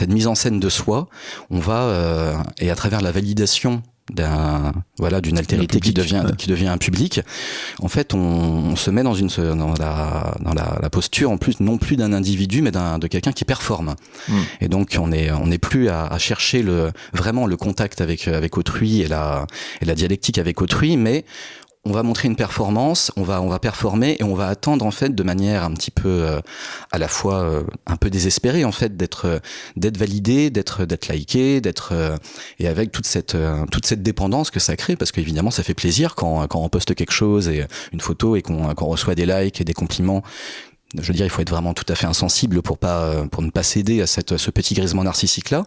mise en scène de soi, on va et à travers la validation d'une altérité qui devient un public, en fait on se met dans la posture en plus non plus d'un individu mais de quelqu'un qui performe. Et donc on est plus à chercher vraiment le contact avec autrui et la dialectique avec autrui, mais on va montrer une performance, on va performer et on va attendre en fait de manière un petit peu à la fois un peu désespérée en fait d'être validé, d'être liké, et avec toute cette dépendance que ça crée, parce qu'évidemment ça fait plaisir quand on poste quelque chose et une photo et qu'on reçoit des likes et des compliments je veux dire, il faut être vraiment tout à fait insensible pour ne pas céder à ce petit grisement narcissique-là.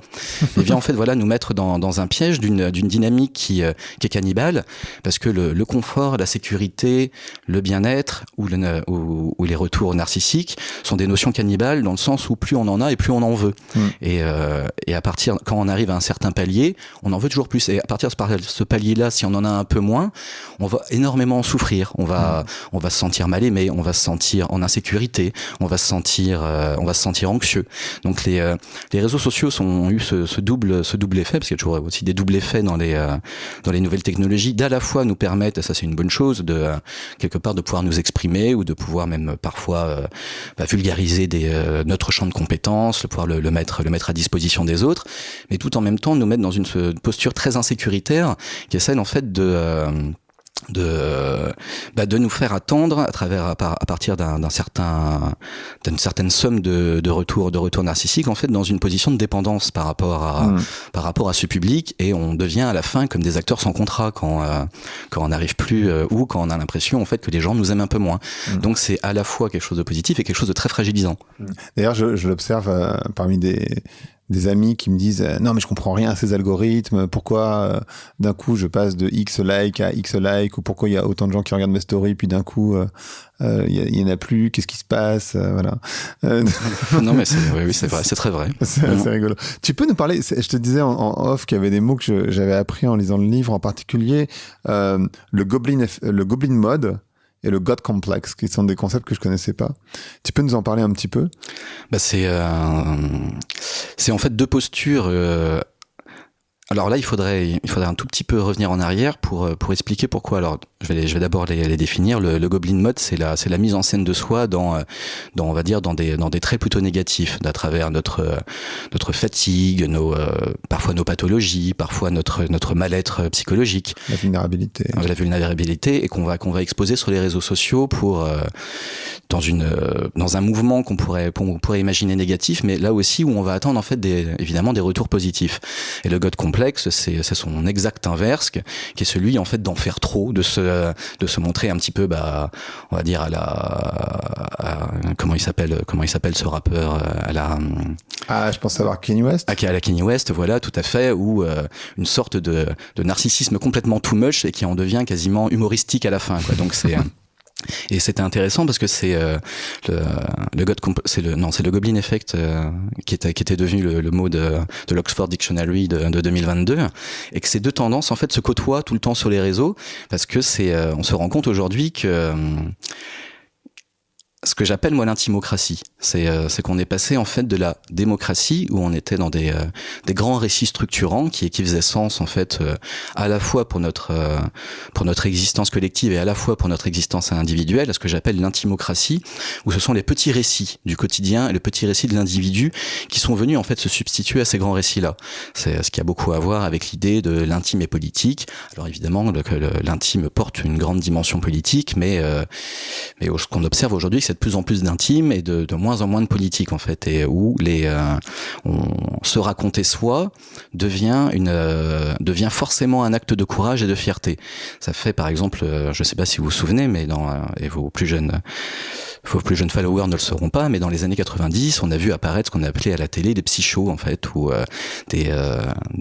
Et bien, en fait, voilà, nous mettre dans un piège d'une dynamique qui est cannibale, parce que le confort, la sécurité, le bien-être ou les retours narcissiques sont des notions cannibales dans le sens où plus on en a et plus on en veut. Et à partir, quand on arrive à un certain palier, on en veut toujours plus. Et à partir de ce palier-là, si on en a un peu moins, on va énormément souffrir. On va se sentir mal aimé, on va se sentir en insécurité, on va se sentir anxieux. Donc les réseaux sociaux ont eu ce double effet, parce qu'il y a toujours aussi des doubles effets dans les nouvelles technologies, d'à la fois nous permettre, et ça c'est une bonne chose, de quelque part de pouvoir nous exprimer ou de pouvoir même parfois vulgariser notre champ de compétences, de pouvoir le mettre à disposition des autres, mais tout en même temps nous mettre dans une posture très insécuritaire qui est celle en fait de nous faire attendre à partir d'une certaine somme de retour narcissique, en fait, dans une position de dépendance par rapport à ce public, et on devient à la fin comme des acteurs sans contrat quand on n'arrive plus ou quand on a l'impression en fait que les gens nous aiment un peu moins. Donc c'est à la fois quelque chose de positif et quelque chose de très fragilisant. D'ailleurs, je l'observe parmi des amis qui me disent non mais je comprends rien à ces algorithmes, pourquoi d'un coup je passe de X like à X like, ou pourquoi il y a autant de gens qui regardent mes stories puis d'un coup il y en a plus, qu'est-ce qui se passe, voilà. Non mais oui, c'est vrai, c'est très vrai. C'est rigolo. Tu peux nous parler, je te disais en off qu'il y avait des mots que j'avais appris en lisant le livre, en particulier le goblin mode et le God Complex, qui sont des concepts que je connaissais pas. Tu peux nous en parler un petit peu ? C'est en fait deux postures. Alors là, il faudrait un tout petit peu revenir en arrière pour expliquer pourquoi. Alors, je vais d'abord les définir. Le Goblin Mode, c'est la mise en scène de soi dans on va dire dans des traits plutôt négatifs, à travers notre fatigue, parfois nos pathologies, parfois notre mal-être psychologique, la vulnérabilité, et qu'on va exposer sur les réseaux sociaux pour dans un mouvement qu'on pourrait imaginer négatif, mais là aussi où on va attendre en fait évidemment des retours positifs. Et le God Complex, c'est son exact inverse, qui est celui en fait d'en faire trop, de se montrer un petit peu, on va dire comment il s'appelle ce rappeur, je pense savoir Kanye West. À la Kanye West, voilà, tout à fait, ou une sorte de narcissisme complètement too much et qui en devient quasiment humoristique à la fin, quoi. Donc et c'était intéressant parce que c'est le Goblin Effect qui était devenu le mot de l'Oxford Dictionary de 2022, et que ces deux tendances en fait se côtoient tout le temps sur les réseaux, parce que on se rend compte aujourd'hui que ce que j'appelle moi l'intimocratie, c'est qu'on est passé en fait de la démocratie où on était dans des grands récits structurants qui faisaient sens en fait à la fois pour notre existence collective et à la fois pour notre existence individuelle, à ce que j'appelle l'intimocratie, où ce sont les petits récits du quotidien et les petits récits de l'individu qui sont venus en fait se substituer à ces grands récits-là. C'est ce qui a beaucoup à voir avec l'idée de l'intime et politique. Alors évidemment que l'intime porte une grande dimension politique, mais ce qu'on observe aujourd'hui, c'est de plus en plus d'intime et de moins en moins de politique en fait, et où se raconter soi devient forcément un acte de courage et de fierté. Ça fait par exemple, je sais pas si vous vous souvenez, mais et vos plus jeunes followers ne le sauront pas, mais dans les années 90, on a vu apparaître ce qu'on appelait à la télé des psychos, en fait, ou des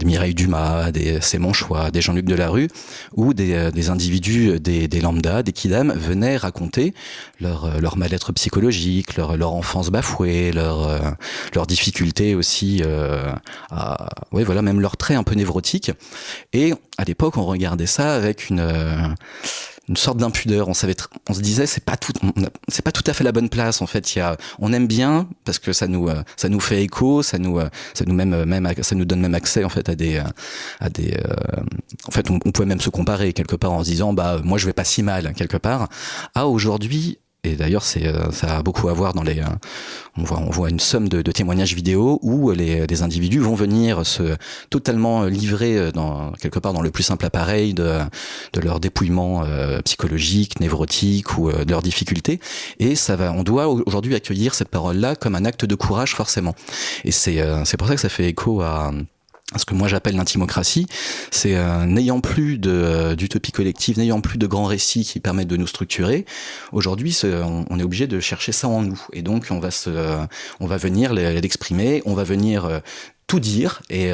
Mireille Dumas, des Simon Choix, des Jean-Luc Delarue, où des individus, des lambda, des kidam venaient raconter leur mal-être psychologique, leur enfance bafouée, leurs difficultés aussi, même leurs traits un peu névrotiques. Et à l'époque, on regardait ça avec une sorte d'impudeur. On se disait c'est pas tout à fait la bonne place en fait. On aime bien parce que ça nous fait écho, ça nous donne même accès en fait à des en fait on pouvait même se comparer quelque part en se disant moi je vais pas si mal quelque part. Aujourd'hui, et d'ailleurs ça a beaucoup à voir on voit une somme de témoignages vidéo où les individus vont venir se totalement livrer quelque part dans le plus simple appareil de leur dépouillement psychologique, névrotique, ou de leurs difficultés, et on doit aujourd'hui accueillir cette parole-là comme un acte de courage forcément. Et c'est pour ça que ça fait écho à ce que moi j'appelle l'intimocratie, c'est n'ayant plus d'utopie collective, n'ayant plus de grands récits qui permettent de nous structurer, aujourd'hui on est obligé de chercher ça en nous, et donc on va venir l'exprimer, on va venir tout dire, et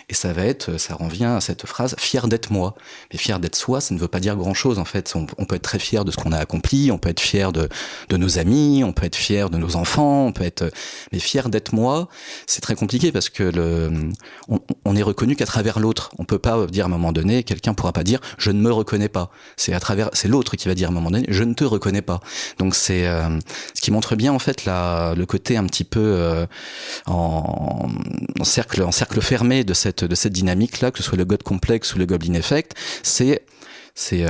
ça revient à cette phrase fier d'être moi. Mais fier d'être soi, ça ne veut pas dire grand chose en fait. On peut être très fier de ce qu'on a accompli, on peut être fier de nos amis, on peut être fier de nos enfants, mais fier d'être moi, c'est très compliqué parce que on est reconnu qu'à travers l'autre. On peut pas dire à un moment donné, quelqu'un pourra pas dire je ne me reconnais pas. C'est l'autre qui va dire à un moment donné je ne te reconnais pas. Donc c'est ce qui montre bien en fait le côté un petit peu en cercle fermé de cette dynamique là, que ce soit le God complexe ou le Goblin effect, c'est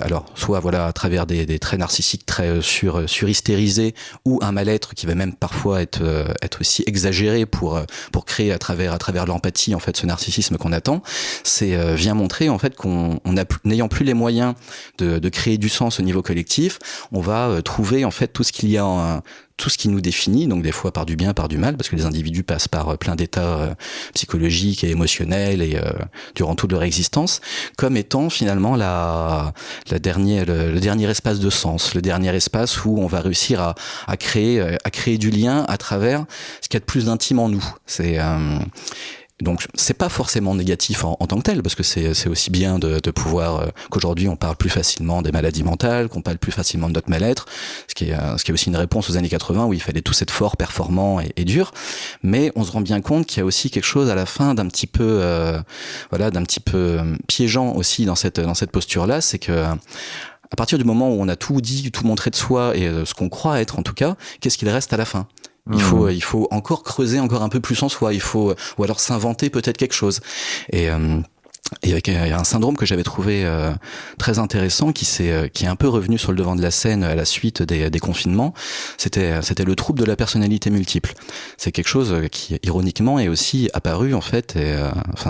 alors soit à travers des traits narcissiques très surhystérisés, ou un mal-être qui va même parfois être aussi exagéré pour créer à travers l'empathie en fait ce narcissisme qu'on attend. Vient montrer en fait n'ayant plus les moyens de créer du sens au niveau collectif, on va trouver en fait tout ce qu'il y a tout ce qui nous définit, donc des fois par du bien, par du mal, parce que les individus passent par plein d'états psychologiques et émotionnels et durant toute leur existence, comme étant finalement le dernier espace de sens, le dernier espace où on va réussir à créer du lien à travers ce qu'il y a de plus intime en nous. Donc c'est pas forcément négatif en tant que tel, parce que c'est aussi bien de pouvoir qu'aujourd'hui on parle plus facilement des maladies mentales, qu'on parle plus facilement de notre mal-être, ce qui est aussi une réponse aux années 80 où il fallait tous être fort, performant et dur. Mais on se rend bien compte qu'il y a aussi quelque chose à la fin d'un petit peu piégeant aussi dans cette posture-là, c'est que à partir du moment où on a tout dit, tout montré de soi et ce qu'on croit être en tout cas, qu'est-ce qu'il reste à la fin ? Il faut encore creuser encore un peu plus en soi, ou alors s'inventer peut-être quelque chose. Et avec un syndrome que j'avais trouvé très intéressant, qui est un peu revenu sur le devant de la scène à la suite des confinements, c'était le trouble de la personnalité multiple. C'est quelque chose qui ironiquement est aussi apparu en fait,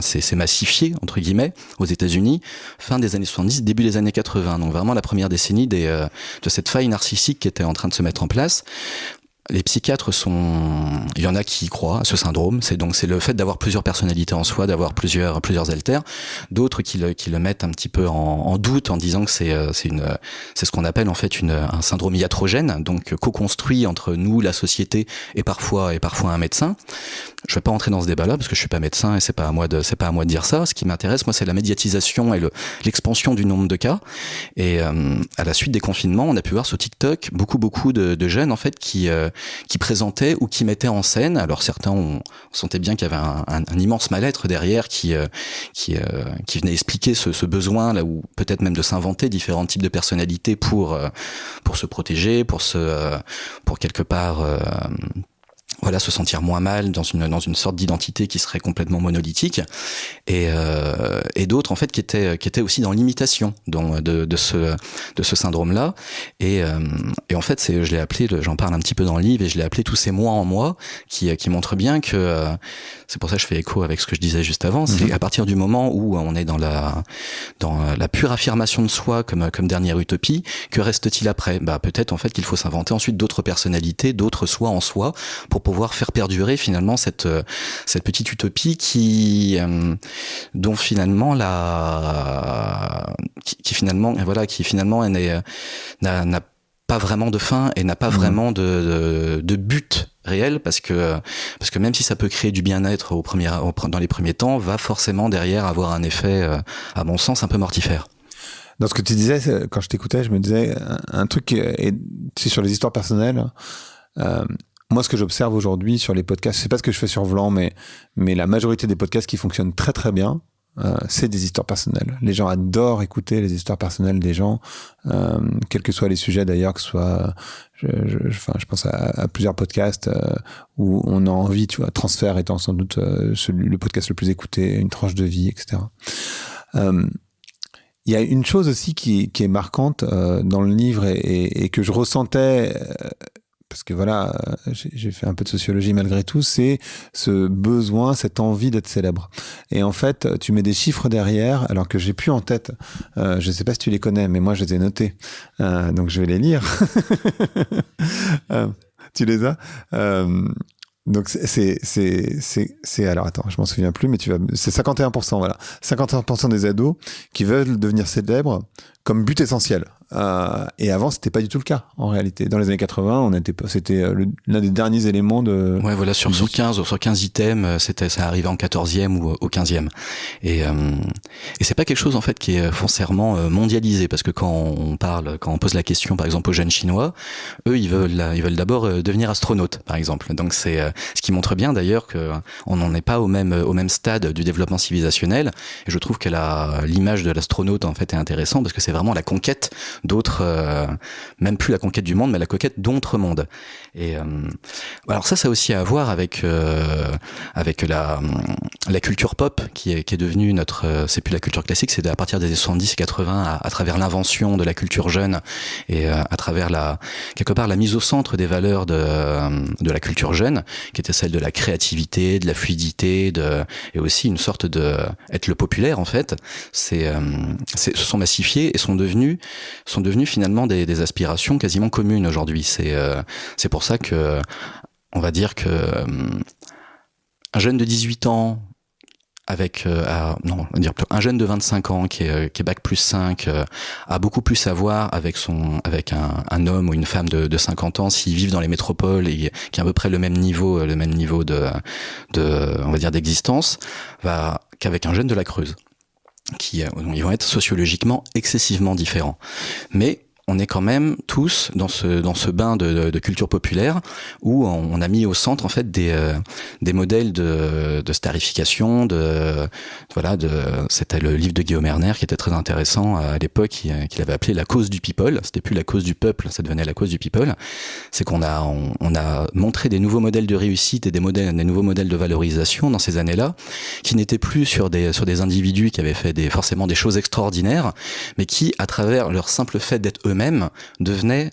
c'est massifié entre guillemets aux États-Unis fin des années 70, début des années 80. Donc vraiment la première décennie de cette faille narcissique qui était en train de se mettre en place. Les psychiatres il y en a qui y croient à ce syndrome. C'est le fait d'avoir plusieurs personnalités en soi, d'avoir plusieurs alters. D'autres qui le mettent un petit peu en doute en disant que c'est ce qu'on appelle en fait un syndrome iatrogène, donc co-construit entre nous, la société et parfois un médecin. Je vais pas rentrer dans ce débat-là parce que je suis pas médecin et c'est pas à moi de dire ça. Ce qui m'intéresse, moi, c'est la médiatisation et l'expansion du nombre de cas. Et à la suite des confinements, on a pu voir sur TikTok beaucoup de jeunes en fait qui présentaient ou qui mettaient en scène. Alors certains, on sentait bien qu'il y avait un immense mal-être derrière qui venait expliquer ce besoin là, ou peut-être même de s'inventer différents types de personnalités pour se protéger, pour quelque part se sentir moins mal dans une sorte d'identité qui serait complètement monolithique, et d'autres en fait qui étaient aussi dans l'imitation de ce syndrome-là, et en fait je l'ai appelé, j'en parle un petit peu dans le livre, et je l'ai appelé tous ces moi en moi qui montrent bien que c'est pour ça que je fais écho avec ce que je disais juste avant, c'est à partir du moment où on est dans la pure affirmation de soi comme dernière utopie, que reste-t-il après ? Peut-être en fait qu'il faut s'inventer ensuite d'autres personnalités, d'autres soi en soi, pour pouvoir faire perdurer finalement cette petite utopie dont finalement qui finalement n'a pas vraiment de fin et n'a pas vraiment de but réel, parce que même si ça peut créer du bien-être dans les premiers temps, va forcément derrière avoir un effet à mon sens un peu mortifère. Dans ce que tu disais, quand je t'écoutais, je me disais un truc c'est sur les histoires personnelles. Moi, ce que j'observe aujourd'hui sur les podcasts, c'est pas ce que je fais sur Vlan, mais la majorité des podcasts qui fonctionnent très très bien, c'est des histoires personnelles. Les gens adorent écouter les histoires personnelles des gens, quels que soient les sujets d'ailleurs, que ce soit, je pense à plusieurs podcasts où on a envie, tu vois, Transfert étant sans doute le podcast le plus écouté, Une tranche de vie, etc. Il y a une chose aussi qui est marquante dans le livre et que je ressentais, parce que voilà, j'ai fait un peu de sociologie malgré tout, c'est ce besoin, cette envie d'être célèbre. Et en fait, tu mets des chiffres derrière, alors que j'ai plus en tête. Je sais pas si tu les connais, mais moi je les ai notés. Donc je vais les lire. Tu les as Donc alors attends, je m'en souviens plus, mais c'est 51%, voilà. 51% des ados qui veulent devenir célèbres comme but essentiel. Et avant, c'était pas du tout le cas, en réalité. Dans les années 80, c'était l'un des derniers éléments de... Ouais, voilà, sur 15 items, ça arrivait en 14e ou au 15e. Et c'est pas quelque chose, en fait, qui est foncièrement mondialisé, parce que quand on pose la question, par exemple, aux jeunes Chinois, eux, ils veulent d'abord devenir astronautes, par exemple. Donc c'est ce qui montre bien, d'ailleurs, que on n'en est pas au même stade du développement civilisationnel. Et je trouve que l'image de l'astronaute, en fait, est intéressante, parce que c'est vraiment la conquête d'autres, même plus la conquête du monde, mais la conquête d'autres mondes. Et alors ça a aussi à voir avec la culture pop qui est devenue c'est plus la culture classique, c'est à partir des années 70 et 80 à travers l'invention de la culture jeune et à travers quelque part la mise au centre des valeurs de la culture jeune, qui était celle de la créativité, de la fluidité, et aussi une sorte de être le populaire, en fait. Se sont massifiés et sont devenus finalement des aspirations quasiment communes aujourd'hui. C'est pour ça que on va dire que un jeune de 18 ans un jeune de 25 ans qui est bac plus 5 a beaucoup plus à voir avec un homme ou une femme de 50 ans s'ils vivent dans les métropoles et qui a à peu près le même niveau de on va dire d'existence qu'avec un jeune de la Creuse ils vont être sociologiquement excessivement différents. Mais on est quand même tous dans ce bain de culture populaire où on a mis au centre, en fait, des modèles de starification, c'était le livre de Guillaume Erner qui était très intéressant à l'époque, qu'il avait appelé la cause du people. C'était plus la cause du peuple, ça devenait la cause du people. C'est qu'on a montré des nouveaux modèles de réussite et des nouveaux modèles de valorisation dans ces années-là, qui n'étaient plus sur des individus qui avaient fait forcément des choses extraordinaires, mais qui, à travers leur simple fait d'être eux-mêmes, devenaient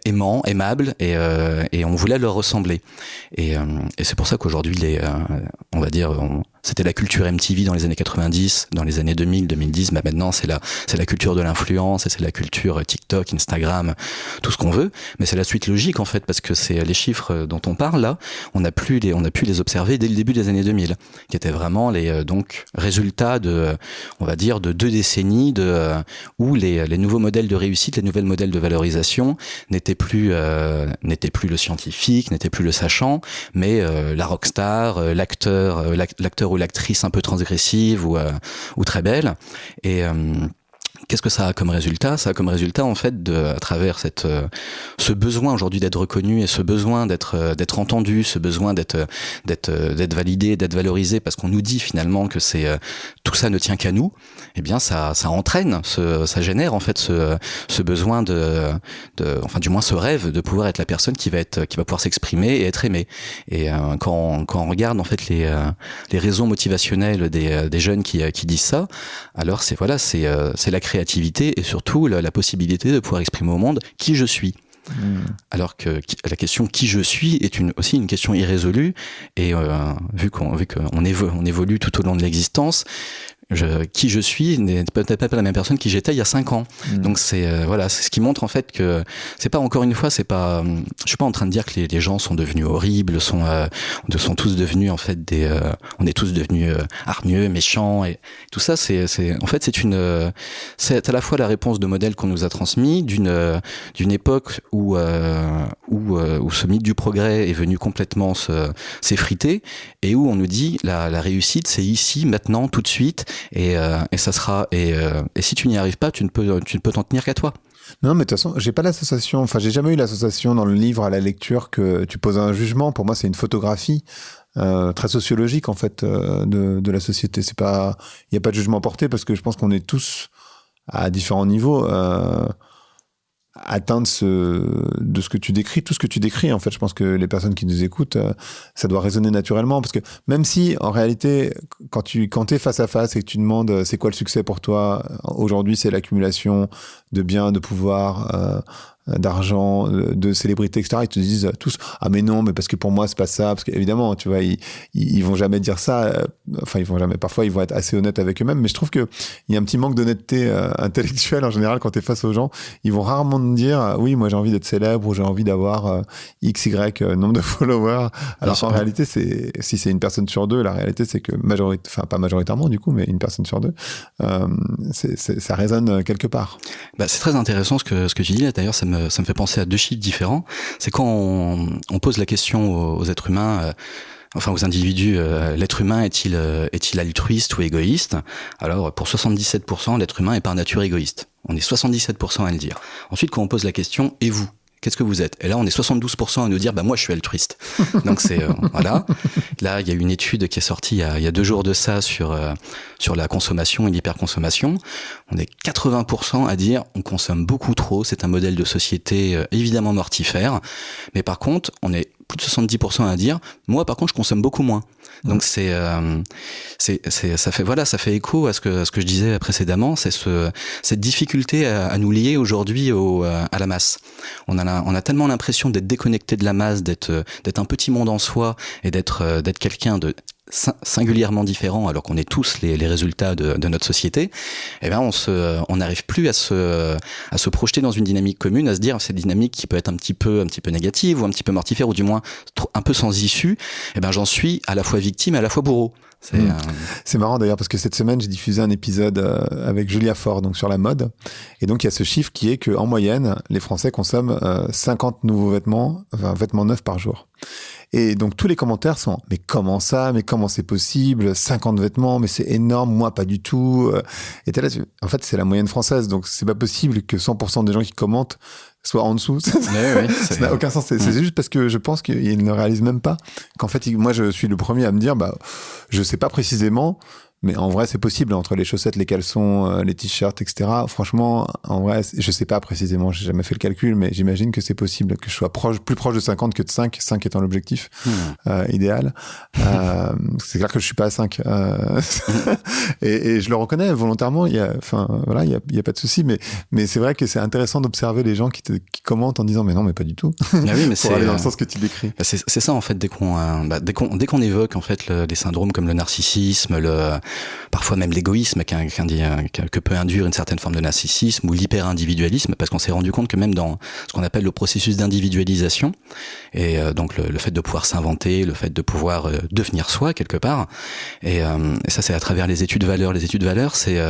aimants, aimables, et on voulait leur ressembler. Et c'est pour ça qu'aujourd'hui, on va dire, c'était la culture MTV dans les années 90, dans les années 2000, 2010, mais maintenant c'est la culture de l'influence, et c'est la culture TikTok, Instagram, tout ce qu'on veut. Mais c'est la suite logique, en fait, parce que c'est les chiffres dont on parle là, on a pu les observer dès le début des années 2000, qui étaient vraiment les résultats on va dire, de 2 décennies où les nouveaux modèles de réussite, les nouveaux modèles de valorisation n'étaient plus le scientifique, n'étaient plus le sachant, mais la rockstar, l'acteur ou l'actrice un peu transgressive ou très belle. Et qu'est-ce que ça a comme résultat ? Ça a comme résultat, en fait, à travers ce besoin aujourd'hui d'être reconnu et ce besoin d'être entendu, ce besoin d'être validé, d'être valorisé, parce qu'on nous dit finalement que tout ça ne tient qu'à nous. Eh bien, ça entraîne, ça génère, en fait, ce besoin enfin, du moins ce rêve de pouvoir être la personne qui va pouvoir s'exprimer et être aimée. Et quand on regarde, en fait, les raisons motivationnelles des jeunes qui disent ça, alors c'est la créativité et surtout la possibilité de pouvoir exprimer au monde qui je suis. Alors que la question qui je suis est aussi une question irrésolue, et vu qu'on évolue tout au long de l'existence, qui je suis n'est peut-être pas la même personne qui j'étais il y a 5 ans. Donc c'est ce qui montre, en fait, que c'est pas, encore une fois, je suis pas en train de dire que les gens sont devenus horribles, sont tous devenus, en fait, on est tous devenus hargneux, méchants, et tout ça. C'est à la fois la réponse de modèles qu'on nous a transmis d'une époque où ce mythe du progrès est venu complètement s'effriter, et où on nous dit la réussite, c'est ici, maintenant, tout de suite. Et ça sera, et si tu n'y arrives pas, tu ne peux t'en tenir qu'à toi. Non, mais de toute façon, j'ai jamais eu l'association dans le livre à la lecture que tu poses un jugement. Pour moi, c'est une photographie très sociologique, en fait, de la société. Il n'y a pas de jugement porté, parce que je pense qu'on est tous à différents niveaux atteints de ce que tu décris, tout ce que tu décris. En fait, je pense que les personnes qui nous écoutent, ça doit résonner naturellement, parce que même si, en réalité, quand t'es face à face et que tu demandes c'est quoi le succès pour toi, aujourd'hui, c'est l'accumulation de biens, de pouvoir, d'argent, de célébrité, etc. Ils te disent tous ah mais non, mais parce que pour moi c'est pas ça, parce qu'évidemment tu vois ils vont jamais dire ça. Enfin ils vont jamais. Parfois ils vont être assez honnêtes avec eux-mêmes, mais je trouve que il y a un petit manque d'honnêteté intellectuelle en général quand t'es face aux gens. Ils vont rarement te dire oui moi j'ai envie d'être célèbre ou j'ai envie d'avoir XY nombre de followers. Alors en réalité si c'est une personne sur deux, la réalité c'est que pas majoritairement du coup, mais une personne sur deux, ça résonne quelque part. Bah, c'est très intéressant ce que tu dis là. D'ailleurs, ça me fait penser à 2 chiffres différents. C'est quand on pose la question aux êtres humains, enfin aux individus, l'être humain est-il altruiste ou égoïste? Alors, pour 77%, l'être humain est par nature égoïste. On est 77% à le dire. Ensuite, quand on pose la question, et vous? Qu'est-ce que vous êtes? Et là, on est 72% à nous dire, bah moi, je suis altruiste. Donc c'est voilà. Là, il y a une étude qui est sortie il y a 2 jours de ça sur la consommation et l'hyperconsommation. On est 80% à dire, on consomme beaucoup trop. C'est un modèle de société évidemment mortifère. Mais par contre, on est plus de 70% à dire, moi, par contre, je consomme beaucoup moins. Donc ça fait écho à ce que je disais précédemment. C'est cette difficulté à nous lier aujourd'hui à la masse. On a tellement l'impression d'être déconnecté de la masse, d'être un petit monde en soi et d'être quelqu'un de singulièrement différent, alors qu'on est tous les résultats de notre société. Eh ben on n'arrive plus à se projeter dans une dynamique commune, à se dire cette dynamique qui peut être un petit peu négative ou un petit peu mortifère ou du moins un peu sans issue. Eh ben j'en suis à la fois victime et à la fois bourreau. C'est marrant d'ailleurs parce que cette semaine j'ai diffusé un épisode avec Julia Fort donc sur la mode, et donc il y a ce chiffre qui est que en moyenne les Français consomment 50 nouveaux vêtements neufs par jour. Et donc tous les commentaires sont mais comment ça, mais comment c'est possible, 50 vêtements, mais c'est énorme, moi pas du tout. Et t'es là, en fait c'est la moyenne française, donc c'est pas possible que 100% des gens qui commentent soient en dessous. Ça n'a aucun sens. C'est juste parce que je pense qu'ils ne réalisent même pas qu'en fait moi je suis le premier à me dire bah je sais pas précisément. Mais en vrai, c'est possible entre les chaussettes, les caleçons, les t-shirts, etc. Franchement, en vrai, je sais pas précisément, j'ai jamais fait le calcul, mais j'imagine que c'est possible que je sois plus proche de 50 que de 5 étant l'objectif idéal. C'est clair que je suis pas à 5. Et je le reconnais volontairement. Il y a pas de souci, mais c'est vrai que c'est intéressant d'observer les gens qui commentent en disant mais non, mais pas du tout. Ah oui, mais pour aller dans le sens que tu décris. C'est ça en fait. Dès qu'on évoque en fait des syndromes comme le narcissisme, parfois même l'égoïsme que peut induire une certaine forme de narcissisme ou l'hyper-individualisme, parce qu'on s'est rendu compte que même dans ce qu'on appelle le processus d'individualisation, et donc le fait de pouvoir s'inventer, le fait de pouvoir devenir soi quelque part, et ça c'est à travers les études valeurs. Les études valeurs, c'est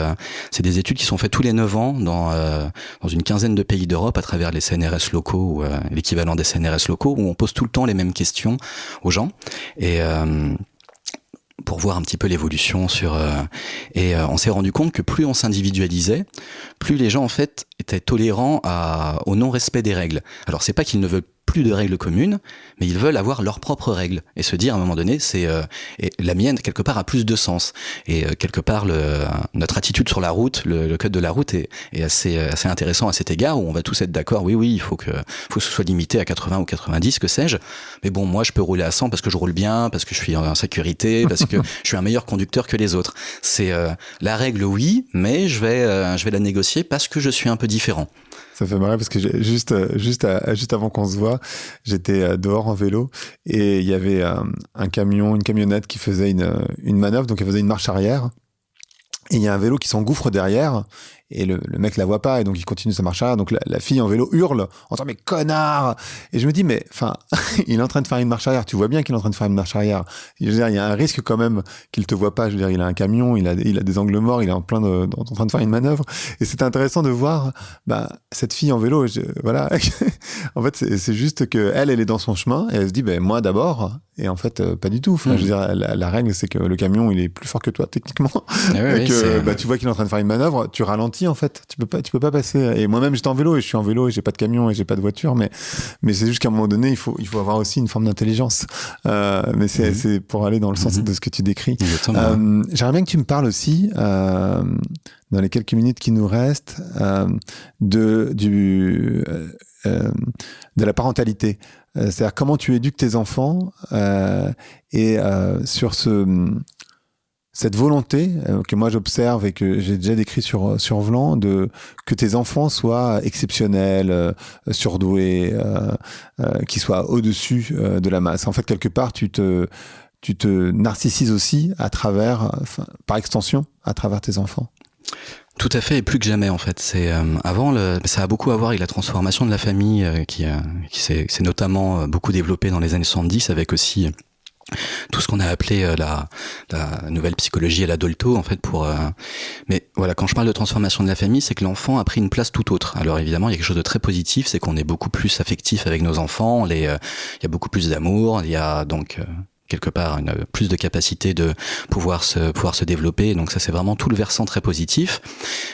des études qui sont faites tous les 9 ans dans une quinzaine de pays d'Europe à travers les CNRS locaux ou l'équivalent des CNRS locaux, où on pose tout le temps les mêmes questions aux gens, et pour voir un petit peu l'évolution on s'est rendu compte que plus on s'individualisait, plus les gens en fait étaient tolérants au non-respect des règles. Alors c'est pas qu'ils ne veulent plus de règles communes, mais ils veulent avoir leurs propres règles et se dire à un moment donné, et la mienne quelque part a plus de sens. Et quelque part notre attitude sur la route, le code de la route est assez intéressant à cet égard, où on va tous être d'accord. Oui, il faut que ce soit limité à 80 ou 90, que sais-je. Mais bon, moi je peux rouler à 100 parce que je roule bien, parce que je suis en sécurité, parce que je suis un meilleur conducteur que les autres. C'est la règle, oui, mais je vais la négocier parce que je suis un peu différent. Ça fait marrer parce que juste avant qu'on se voit, j'étais dehors en vélo et il y avait une camionnette qui faisait une manœuvre, donc elle faisait une marche arrière. Et il y a un vélo qui s'engouffre derrière et le mec la voit pas et donc il continue sa marche arrière. Donc la fille en vélo hurle en disant mais connard. Et je me dis mais enfin il est en train de faire une marche arrière. Tu vois bien qu'il est en train de faire une marche arrière. Je veux dire il y a un risque quand même qu'il te voit pas. Je veux dire il a un camion, il a des angles morts, il est en train de faire une manœuvre. Et c'était intéressant de voir cette fille en vélo. Voilà. En fait c'est juste que elle est dans son chemin et elle se dit moi d'abord. Et en fait pas du tout. Enfin, je veux dire la règle c'est que le camion il est plus fort que toi techniquement. Et que tu vois qu'il est en train de faire une manœuvre, tu ralentis en fait. Tu peux pas passer. Et moi-même j'étais en vélo et je suis en vélo et j'ai pas de camion et j'ai pas de voiture, mais c'est juste qu'à un moment donné il faut avoir aussi une forme d'intelligence. Mais c'est pour aller dans le sens de ce que tu décris. J'aimerais bien que tu me parles aussi dans les quelques minutes qui nous restent de la parentalité. C'est-à-dire comment tu éduques tes enfants et sur cette volonté que moi j'observe et que j'ai déjà décrit sur Vlan, que tes enfants soient exceptionnels, surdoués, qu'ils soient au-dessus de la masse. En fait, quelque part, tu te narcissises aussi par extension, à travers tes enfants. Tout à fait, et plus que jamais en fait. C'est ça a beaucoup à voir avec la transformation de la famille qui s'est notamment beaucoup développée dans les années 70, avec aussi tout ce qu'on a appelé la nouvelle psychologie à la Dolto en fait mais voilà, quand je parle de transformation de la famille, c'est que l'enfant a pris une place tout autre. Alors évidemment, il y a quelque chose de très positif, c'est qu'on est beaucoup plus affectif avec nos enfants, il y a beaucoup plus d'amour, il y a donc quelque part plus de capacité de pouvoir se développer. Donc ça, c'est vraiment tout le versant très positif.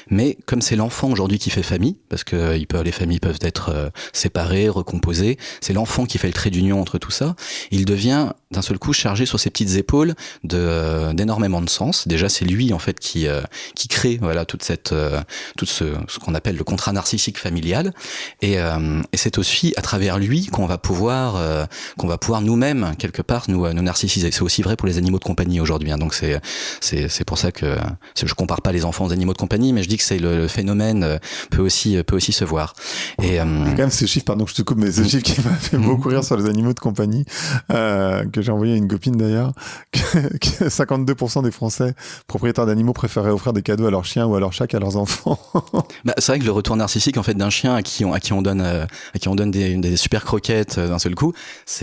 Mais comme c'est l'enfant aujourd'hui qui fait famille, parce que les familles peuvent être séparées, recomposées, c'est l'enfant qui fait le trait d'union entre tout ça. Il devient d'un seul coup chargé sur ses petites épaules d'énormément de sens. Déjà, c'est lui en fait qui crée tout ce qu'on appelle le contrat narcissique familial. Et c'est aussi à travers lui qu'on va pouvoir nous-mêmes quelque part nous narcissiser. C'est aussi vrai pour les animaux de compagnie aujourd'hui, hein. Donc c'est pour ça que je compare pas les enfants aux animaux de compagnie, mais je dis que c'est le phénomène peut aussi se voir. Et quand même ce chiffre, pardon que je te coupe, mais ce chiffre qui m'a fait beaucoup rire sur les animaux de compagnie, que j'ai envoyé à une copine d'ailleurs, que 52% des Français propriétaires d'animaux préféraient offrir des cadeaux à leurs chiens ou à leurs chats qu'à leurs enfants. C'est vrai que le retour narcissique en fait d'un chien à qui on donne des super croquettes d'un seul coup,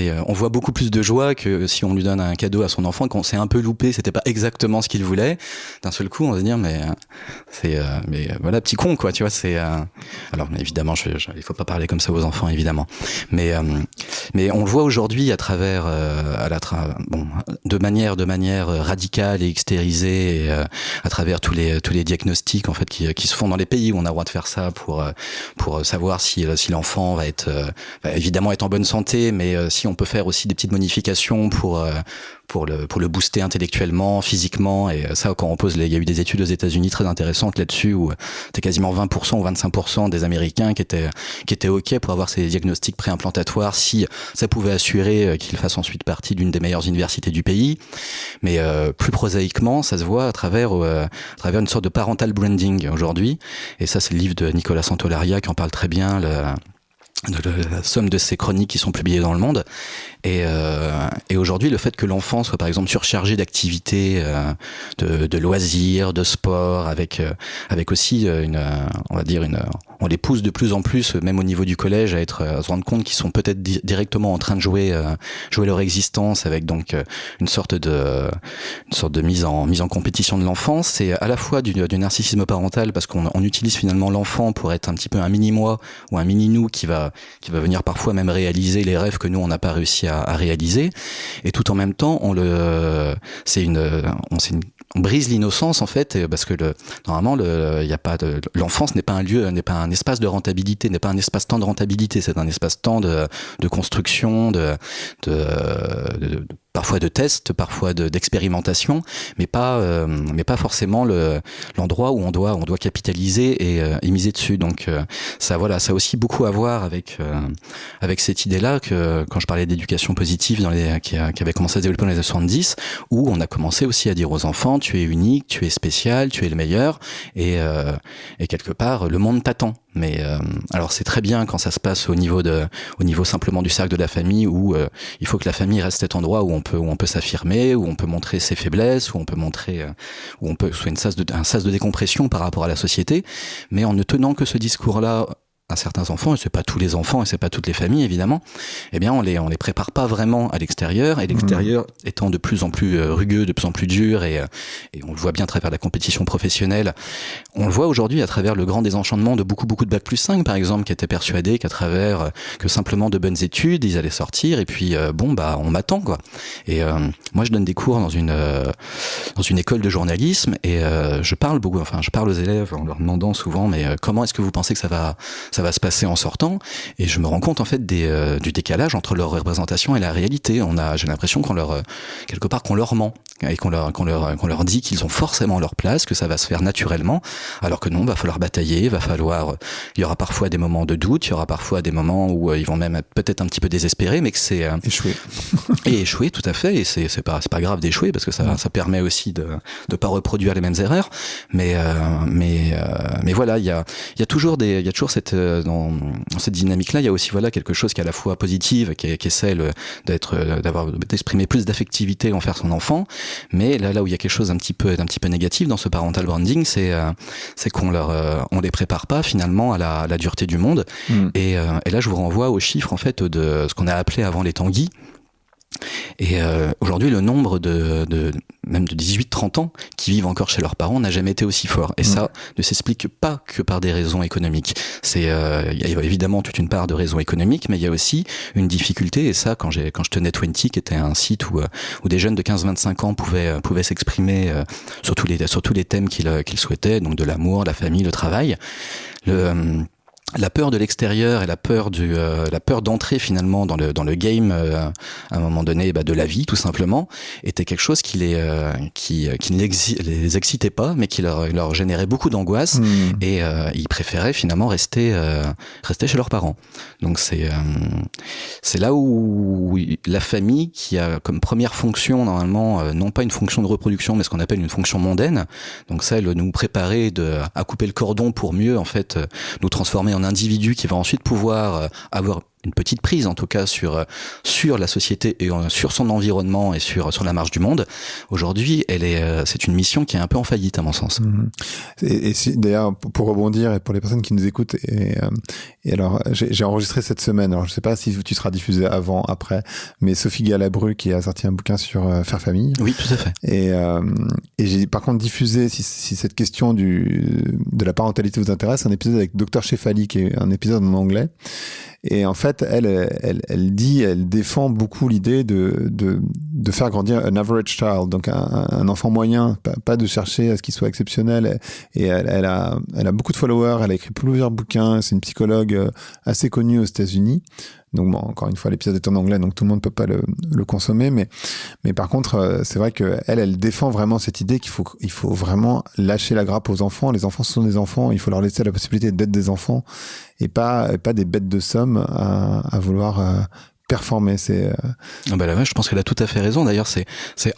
on voit beaucoup plus de joie que si on lui donne un cadeau à son enfant qu'on s'est un peu loupé, c'était pas exactement ce qu'il voulait. D'un seul coup, on va se dire mais voilà, petit con quoi, tu vois, alors évidemment il faut pas parler comme ça aux enfants évidemment. Mais on le voit aujourd'hui à travers de manière radicale et extérisée, et, à travers tous les diagnostics en fait qui se font dans les pays où on a le droit de faire ça pour savoir si l'enfant va évidemment être en bonne santé, mais si on peut faire aussi des petites modifications pour le booster intellectuellement, physiquement. Et ça, quand il y a eu des études aux États-Unis très intéressantes là-dessus, où c'était quasiment 20% ou 25% des Américains qui étaient OK pour avoir ces diagnostics préimplantatoires si ça pouvait assurer qu'ils fassent ensuite partie d'une des meilleures universités du pays. Mais plus prosaïquement, ça se voit à travers une sorte de parental branding aujourd'hui. Et ça, c'est le livre de Nicolas Santolaria qui en parle très bien, la somme de ces chroniques qui sont publiées dans le monde. Et aujourd'hui, le fait que l'enfant soit par exemple surchargé d'activités, de loisirs, de sport, avec aussi on les pousse de plus en plus, même au niveau du collège, à se rendre compte qu'ils sont peut-être directement en train de jouer leur existence, avec donc une sorte de mise en compétition de l'enfant. C'est à la fois du narcissisme parental, parce qu'on utilise finalement l'enfant pour être un petit peu un mini-moi ou un mini-nous qui va venir parfois même réaliser les rêves que nous on n'a pas réussi à réaliser, et tout en même temps on brise l'innocence en fait, parce que normalement l'enfance n'est pas un lieu, n'est pas un espace de rentabilité, n'est pas un espace-temps de rentabilité, c'est un espace-temps de construction, parfois de tests, parfois d'expérimentation, mais pas forcément l'endroit où on doit capitaliser et miser dessus. Donc ça a aussi beaucoup à voir avec cette idée-là, que quand je parlais d'éducation positive qui avait commencé à se développer dans les années 70, où on a commencé aussi à dire aux enfants: tu es unique, tu es spécial, tu es le meilleur, et quelque part le monde t'attend. Mais alors c'est très bien quand ça se passe au niveau simplement du cercle de la famille, où il faut que la famille reste cet endroit où on peut s'affirmer, où on peut montrer ses faiblesses, où on peut soit un sas de décompression par rapport à la société. Mais en ne tenant que ce discours-là à certains enfants, et c'est pas tous les enfants et c'est pas toutes les familles évidemment, eh bien on les prépare pas vraiment à l'extérieur, et l'extérieur étant de plus en plus rugueux, de plus en plus dur, et on le voit bien à travers la compétition professionnelle. On le voit aujourd'hui à travers le grand désenchantement de beaucoup de Bac+5 par exemple, qui étaient persuadés qu'à travers que simplement de bonnes études ils allaient sortir, et puis on m'attend quoi. Et moi je donne des cours dans une école de journalisme, et je parle aux élèves en leur demandant souvent: mais comment est-ce que vous pensez que ça va se passer en sortant? Et je me rends compte en fait du décalage entre leur représentation et la réalité. J'ai l'impression qu'on leur ment, et qu'on leur dit qu'ils ont forcément leur place, que ça va se faire naturellement, alors que non, va falloir batailler, il y aura parfois des moments de doute, il y aura parfois des moments où ils vont même être peut-être un petit peu désespérés, mais que c'est échouer. Et échouer, tout à fait, et c'est pas grave d'échouer parce que ça permet aussi de pas reproduire les mêmes erreurs, mais voilà, il y a toujours cette dans cette dynamique là, il y a aussi voilà quelque chose qui est à la fois positive, qui est celle d'exprimer plus d'affectivité envers son enfant, mais là où il y a quelque chose d'un petit peu négatif dans ce parental branding, c'est qu'on on les prépare pas finalement à la dureté du monde. Et là je vous renvoie aux chiffres en fait de ce qu'on a appelé avant les Tanguy. Et aujourd'hui, le nombre même de 18-30 ans qui vivent encore chez leurs parents n'a jamais été aussi fort. Et ça ne s'explique pas que par des raisons économiques. Il y a évidemment toute une part de raisons économiques, mais il y a aussi une difficulté. Et ça, quand je tenais 20, qui était un site où des jeunes de 15-25 ans pouvaient s'exprimer sur tous les thèmes qu'ils souhaitaient, donc de l'amour, la famille, le travail. La peur de l'extérieur et la peur d'entrer finalement dans le game à un moment donné de la vie tout simplement était quelque chose qui ne les excitait pas, mais qui leur générait beaucoup d'angoisse et ils préféraient finalement rester chez leurs parents. Donc c'est là où la famille, qui a comme première fonction normalement non pas une fonction de reproduction mais ce qu'on appelle une fonction mondaine, donc celle de nous préparer à couper le cordon pour mieux en fait nous transformer en individu qui va ensuite pouvoir avoir une petite prise en tout cas sur la société et sur son environnement et sur la marche du monde. Aujourd'hui, c'est une mission qui est un peu en faillite à mon sens. Et d'ailleurs, pour rebondir et pour les personnes qui nous écoutent, et alors j'ai enregistré cette semaine. Alors je sais pas si tu seras diffusé avant, après, mais Sophie Galabru qui a sorti un bouquin sur faire famille. Oui, tout à fait. Et j'ai par contre diffusé, si cette question de la parentalité vous intéresse, un épisode avec Dr Shefali qui est un épisode en anglais. Et en fait, elle défend beaucoup l'idée de faire grandir un average child, donc un enfant moyen, pas de chercher à ce qu'il soit exceptionnel. Et elle a beaucoup de followers, elle a écrit plusieurs bouquins, c'est une psychologue assez connue aux États-Unis. Donc bon, encore une fois, l'épisode est en anglais, donc tout le monde peut pas le consommer, mais par contre, c'est vrai que elle défend vraiment cette idée qu'il faut vraiment lâcher la grappe aux enfants. Les enfants sont des enfants, il faut leur laisser la possibilité d'être des enfants et pas des bêtes de somme à vouloir performer. Là, je pense qu'elle a tout à fait raison. D'ailleurs, c'est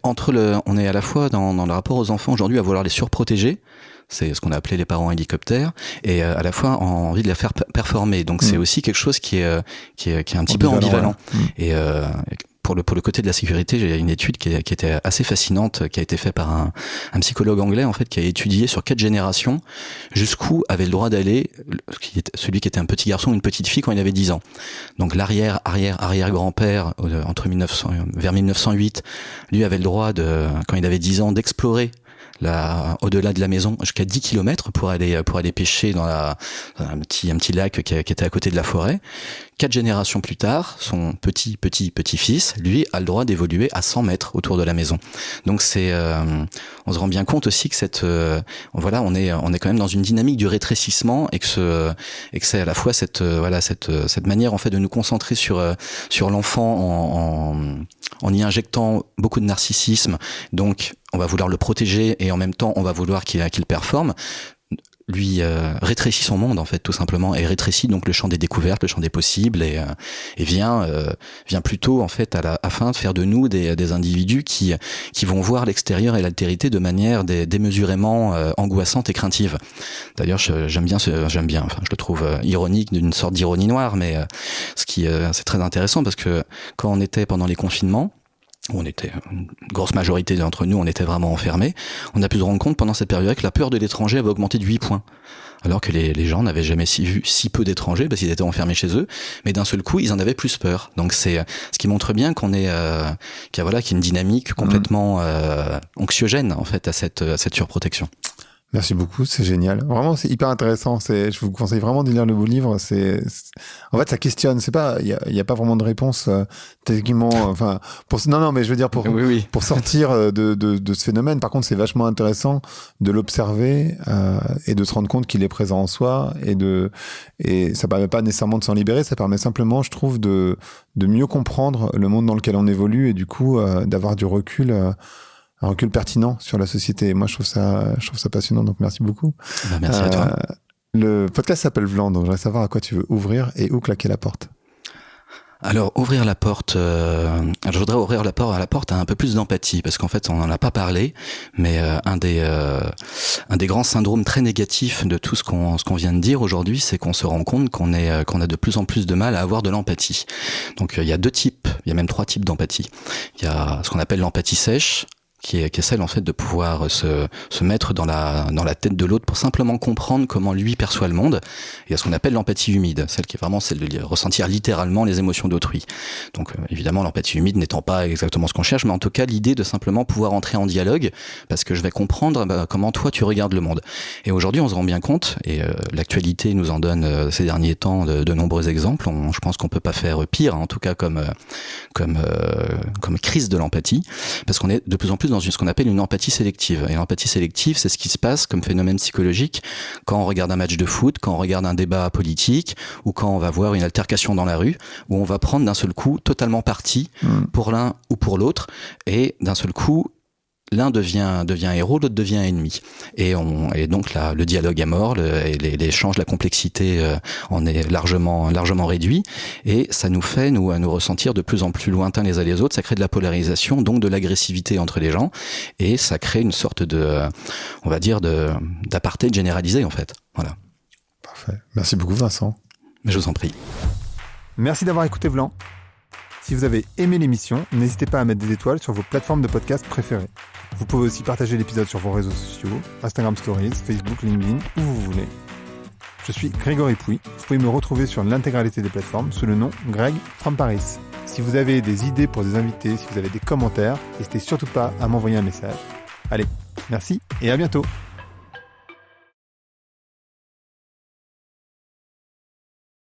on est à la fois dans le rapport aux enfants aujourd'hui à vouloir les surprotéger. C'est ce qu'on a appelé les parents hélicoptères, et à la fois envie de la faire performer. Donc c'est aussi quelque chose qui est un petit peu ambivalent. Ouais. Et pour le côté de la sécurité, j'ai une étude qui était assez fascinante, qui a été faite par un psychologue anglais en fait, qui a étudié sur 4 générations jusqu'où avait le droit d'aller celui qui était un petit garçon ou une petite fille quand il avait 10 ans. Donc l'arrière-grand-père vers 1908, lui avait le droit quand il avait 10 ans d'explorer au-delà de la maison jusqu'à 10 km pour aller pêcher dans un petit lac qui était à côté de la forêt. 4 générations plus tard, son petit-fils, lui, a le droit d'évoluer à 100 mètres autour de la maison. Donc on se rend bien compte aussi que on est quand même dans une dynamique du rétrécissement et que c'est à la fois cette manière en fait de nous concentrer sur l'enfant en y injectant beaucoup de narcissisme. Donc on va vouloir le protéger et en même temps on va vouloir qu'il performe. Lui rétrécit son monde en fait tout simplement, et rétrécit donc le champ des découvertes, le champ des possibles, et vient plutôt en fait afin de faire de nous des individus qui vont voir l'extérieur et l'altérité de manière démesurément angoissante et craintive. D'ailleurs j'aime bien, enfin je le trouve ironique, d'une sorte d'ironie noire, mais c'est très intéressant parce que quand on était pendant les confinements, où une grosse majorité d'entre nous, on était vraiment enfermés, on a pu se rendre compte pendant cette période que la peur de l'étranger avait augmenté de 8 points. Alors que les gens n'avaient jamais vu si peu d'étrangers parce qu'ils étaient enfermés chez eux, mais d'un seul coup, ils en avaient plus peur. Donc c'est ce qui montre bien qu'il y a une dynamique complètement anxiogène en fait à cette surprotection. Merci beaucoup, c'est génial. Vraiment, c'est hyper intéressant. Je vous conseille vraiment de lire le beau livre. En fait, ça questionne. C'est pas, il y a pas vraiment de réponse techniquement. Enfin, mais je veux dire pour sortir de ce phénomène. Par contre, c'est vachement intéressant de l'observer et de se rendre compte qu'il est présent en soi, et ça permet pas nécessairement de s'en libérer. Ça permet simplement, je trouve, de mieux comprendre le monde dans lequel on évolue, et du coup d'avoir du recul. recul pertinent sur la société. Moi, je trouve ça passionnant, donc merci beaucoup. Merci à toi. Le podcast s'appelle Vlan, donc je voudrais savoir à quoi tu veux ouvrir et où claquer la porte. Alors, ouvrir la porte, je voudrais ouvrir la porte à un peu plus d'empathie, parce qu'en fait, on n'en a pas parlé, mais un des grands syndromes très négatifs de tout ce qu'on vient de dire aujourd'hui, c'est qu'on se rend compte qu'on a de plus en plus de mal à avoir de l'empathie. Donc, il y a même 3 types d'empathie. Il y a ce qu'on appelle l'empathie sèche, qui est celle en fait de pouvoir se mettre dans la tête de l'autre pour simplement comprendre comment lui perçoit le monde. Il y a ce qu'on appelle l'empathie humide, celle qui est vraiment celle de ressentir littéralement les émotions d'autrui. Donc évidemment l'empathie humide n'étant pas exactement ce qu'on cherche, mais en tout cas l'idée de simplement pouvoir entrer en dialogue parce que je vais comprendre comment toi tu regardes le monde. Et aujourd'hui on se rend bien compte, et l'actualité nous en donne ces derniers temps de nombreux exemples. Je pense qu'on peut pas faire pire, en tout cas comme crise de l'empathie, parce qu'on est de plus en plus dans ce qu'on appelle une empathie sélective. Et l'empathie sélective, c'est ce qui se passe comme phénomène psychologique quand on regarde un match de foot, quand on regarde un débat politique, ou quand on va voir une altercation dans la rue, où on va prendre d'un seul coup totalement parti pour l'un ou pour l'autre, et d'un seul coup, l'un devient héros, l'autre devient ennemi. Et donc là, le dialogue est mort, l'échange, la complexité en est largement réduit, et ça nous fait nous ressentir de plus en plus lointains les uns les autres. Ça crée de la polarisation, donc de l'agressivité entre les gens, et ça crée une sorte d'apartheid généralisé en fait. Voilà. Parfait. Merci beaucoup Vincent. Mais je vous en prie. Merci d'avoir écouté Vlan. Si vous avez aimé l'émission, n'hésitez pas à mettre des étoiles sur vos plateformes de podcast préférées. Vous pouvez aussi partager l'épisode sur vos réseaux sociaux, Instagram Stories, Facebook, LinkedIn, où vous voulez. Je suis Grégory Pouy. Vous pouvez me retrouver sur l'intégralité des plateformes sous le nom Greg from Paris. Si vous avez des idées pour des invités, si vous avez des commentaires, n'hésitez surtout pas à m'envoyer un message. Allez, merci et à bientôt.